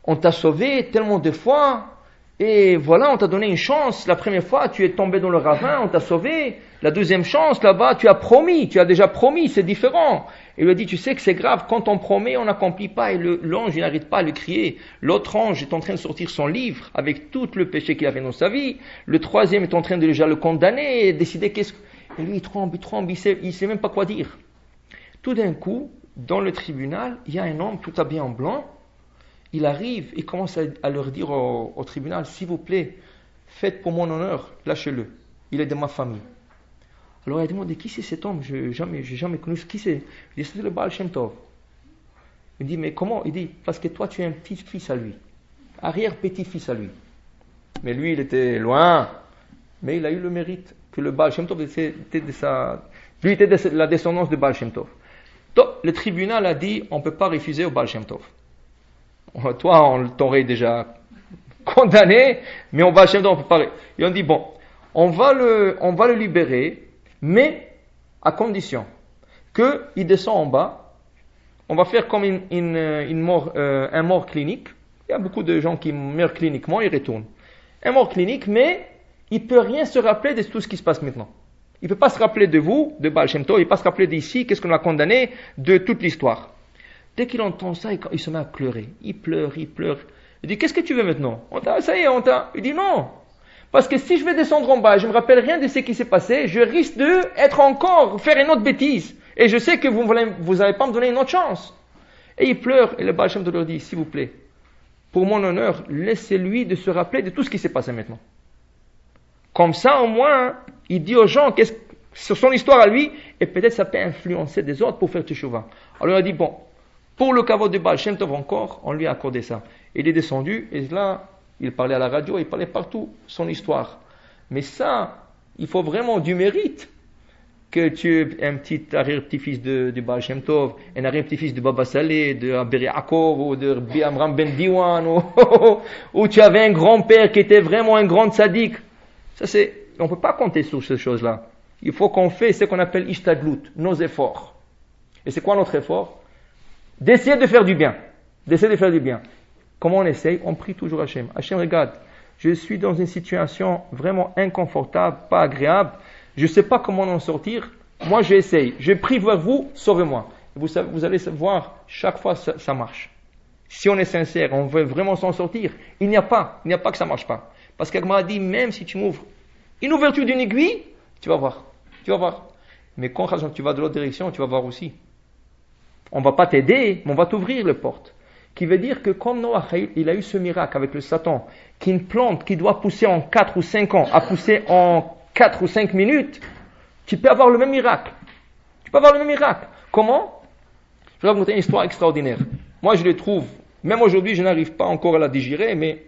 On t'a sauvé tellement de fois. Et voilà, on t'a donné une chance. La première fois, tu es tombé dans le ravin, on t'a sauvé. La deuxième chance, là-bas, tu as déjà promis, c'est différent. Il lui a dit, tu sais que c'est grave, quand on promet, on n'accomplit pas. Et l'ange, il n'arrête pas à le crier. L'autre ange est en train de sortir son livre avec tout le péché qu'il avait dans sa vie. Le troisième est en train de déjà le condamner et décider qu'est-ce que... Et lui, il tremble, il sait même pas quoi dire. Tout d'un coup, dans le tribunal, il y a un homme tout habillé en blanc. Il arrive et commence à leur dire au tribunal, s'il vous plaît, faites pour mon honneur, lâchez-le. Il est de ma famille. Alors il a demandé, qui c'est cet homme? J'ai jamais connu. Qui c'est? Il dit, c'est le Baal Shem Tov. Il dit, mais comment? Il dit, parce que toi tu es un petit-fils à lui. Arrière-petit-fils à lui. Mais lui, il était loin. Mais il a eu le mérite que le Baal Shem Tov était lui était de la descendance de Baal Shem Tov. Donc, le tribunal a dit, on ne peut pas refuser au Baal Shem Tov. Toi, on t'aurait déjà condamné, mais on va chez on peut pas. Et on dit bon, on va le libérer, mais à condition qu'il descend en bas. On va faire comme un mort clinique. Il y a beaucoup de gens qui meurent cliniquement, ils retournent. Un mort clinique, mais il peut rien se rappeler de tout ce qui se passe maintenant. Il peut pas se rappeler de vous, de Baal Shem Tov, il peut pas se rappeler d'ici, qu'est-ce qu'on a condamné, de toute l'histoire. Dès qu'il entend ça, il se met à pleurer. Il pleure. Il dit, qu'est-ce que tu veux maintenant? Il dit, non. Parce que si je vais descendre en bas, je ne me rappelle rien de ce qui s'est passé, je risque faire une autre bêtise. Et je sais que vous n'allez pas me donner une autre chance. Et il pleure, et le Baal Shem Tov leur dit, s'il vous plaît, pour mon honneur, laissez-lui de se rappeler de tout ce qui s'est passé maintenant. Comme ça, au moins, il dit aux gens sur son histoire à lui, et peut-être ça peut influencer des autres pour faire teshuva. Alors il a dit, bon, pour le kavod de Baal Shem Tov encore, on lui a accordé ça. Il est descendu, et là, il parlait à la radio, il parlait partout, son histoire. Mais ça, il faut vraiment du mérite que tu es un petit arrière-petit-fils de Baal Shem Tov, un arrière-petit-fils de Baba Saleh, de Abir Yaakov, ou de Rabbi Amram Ben Diwan, ou tu avais un grand-père qui était vraiment un grand tzaddik. Ça, on ne peut pas compter sur ces choses-là. Il faut qu'on fait ce qu'on appelle ishtadlut, nos efforts. Et c'est quoi notre effort? D'essayer de faire du bien. Comment on essaye? On prie toujours Hachem. Hachem, regarde, je suis dans une situation vraiment inconfortable, pas agréable. Je ne sais pas comment en sortir. Moi, j'essaye. Je prie vers vous, sauvez-moi. Vous allez voir, chaque fois, ça marche. Si on est sincère, on veut vraiment s'en sortir, il n'y a pas que ça ne marche pas. Parce qu'elle m'a dit, même si tu m'ouvres une ouverture d'une aiguille, tu vas voir. Mais quand tu vas de l'autre direction, tu vas voir aussi. On ne va pas t'aider, mais on va t'ouvrir les portes. Qui veut dire que comme Noah, il a eu ce miracle avec le Satan, qu'une plante qui doit pousser en 4 ou 5 ans, a poussé en 4 ou 5 minutes, tu peux avoir le même miracle. Comment? Je vais vous raconter une histoire extraordinaire. Moi, je le trouve, même aujourd'hui, je n'arrive pas encore à la digérer, mais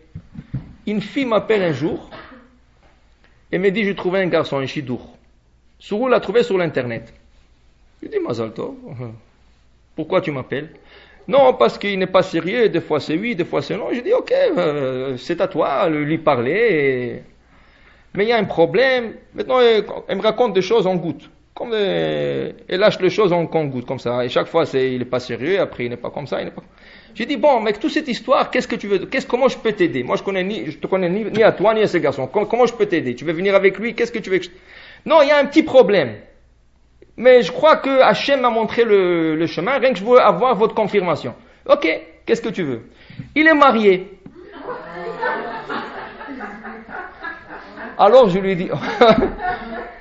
une fille m'appelle un jour et me dit, j'ai trouvé un garçon, un chidour. Sourou l'a trouvé sur l'internet. Je dis, Mazal Tov, pourquoi tu m'appelles? Non, parce qu'il n'est pas sérieux, des fois c'est oui, des fois c'est non. Je dis, ok, c'est à toi de lui parler. Mais il y a un problème. Maintenant, elle me raconte des choses en gouttes. Elle lâche les choses en gouttes, comme ça. Et chaque fois, il n'est pas sérieux, après il n'est pas comme ça. J'ai dit, bon, mais avec toute cette histoire, qu'est-ce que tu veux? Comment je peux t'aider? Moi, je te connais ni à toi, ni à ce garçon. Comment je peux t'aider? Tu veux venir avec lui? Qu'est-ce que tu veux que Non, il y a un petit problème. Mais je crois que Hachem m'a montré le chemin, rien que je veux avoir votre confirmation. Ok, qu'est-ce que tu veux? Il est marié. Alors je lui ai dit,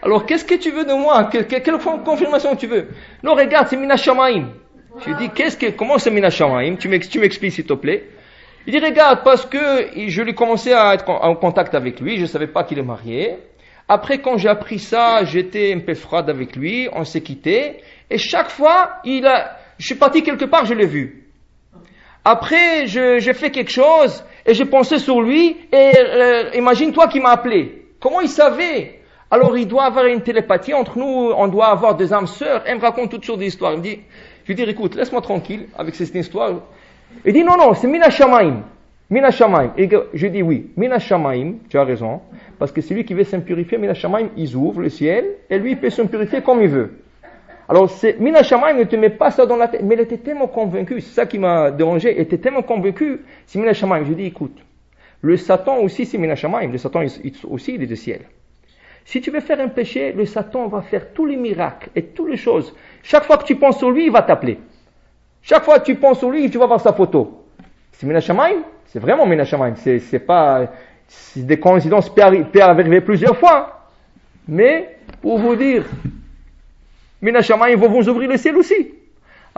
alors qu'est-ce que tu veux de moi? Quelle confirmation tu veux? Non, regarde, c'est Mina Shamaim. Je lui ai dit, comment c'est Mina Shamaim? Tu m'expliques s'il te plaît. Il dit, regarde, parce que je lui commençais à être en contact avec lui, je ne savais pas qu'il est marié. Après, quand j'ai appris ça, j'étais un peu froide avec lui, on s'est quitté, et chaque fois, je suis parti quelque part, je l'ai vu. Après, j'ai fait quelque chose, et j'ai pensé sur lui, et imagine-toi qu'il m'a appelé. Comment il savait? Alors, il doit avoir une télépathie entre nous, on doit avoir des âmes sœurs. Elle me raconte toutes sortes d'histoires. Je lui dis, écoute, laisse-moi tranquille avec cette histoire. Il dit, non, c'est Mina Shamaim. Mina Shamaim. Et je dis oui, Mina Shamaim, tu as raison, parce que c'est lui qui veut s'impurifier. Mina Shamaim, ils ouvrent le ciel, et lui, il peut s'impurifier comme il veut. Alors, Mina Shamaim ne te met pas ça dans la tête, mais elle était tellement convaincue, c'est ça qui m'a dérangé, elle était tellement convaincue, c'est Mina Shamaim. Je dis, écoute, Le Satan aussi, c'est Minashamayim. Le Satan aussi, il est du ciel. Si tu veux faire un péché, le Satan va faire tous les miracles et toutes les choses. Chaque fois que tu penses sur lui, il va t'appeler. Chaque fois que tu penses sur lui, tu vas voir sa photo. C'est Minashamayim, c'est vraiment Minashamayim. C'est pas, c'est des coïncidences peut arriver plusieurs fois. Mais, pour vous dire, Minashamayim vont vous ouvrir le ciel aussi.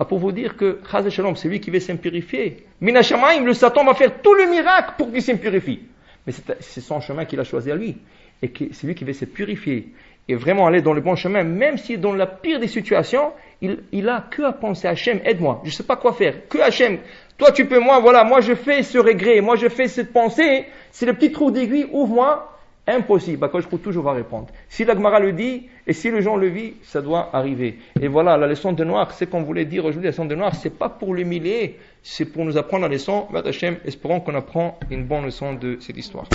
Pour vous dire que, Chaz Shalom, c'est lui qui veut s'impurifier. Minashamayim, le Satan va faire tout le miracle pour qu'il s'impurifie. Mais c'est son chemin qu'il a choisi à lui. Et c'est lui qui veut se purifier. Et vraiment aller dans le bon chemin, même si dans la pire des situations, il a que à penser à Hachem, aide-moi, je ne sais pas quoi faire, que Hachem, toi tu peux, moi je fais ce regret, moi je fais cette pensée, c'est le petit trou d'aiguille, ouvre-moi, impossible, quand je peux toujours va répondre. Si la Gemara le dit, et si le gens le vit, ça doit arriver. Et voilà, la leçon de Noir, c'est qu'on voulait dire aujourd'hui, la leçon de Noir, c'est pas pour l'humilier, c'est pour nous apprendre la leçon, Hachem, espérons qu'on apprend une bonne leçon de cette histoire.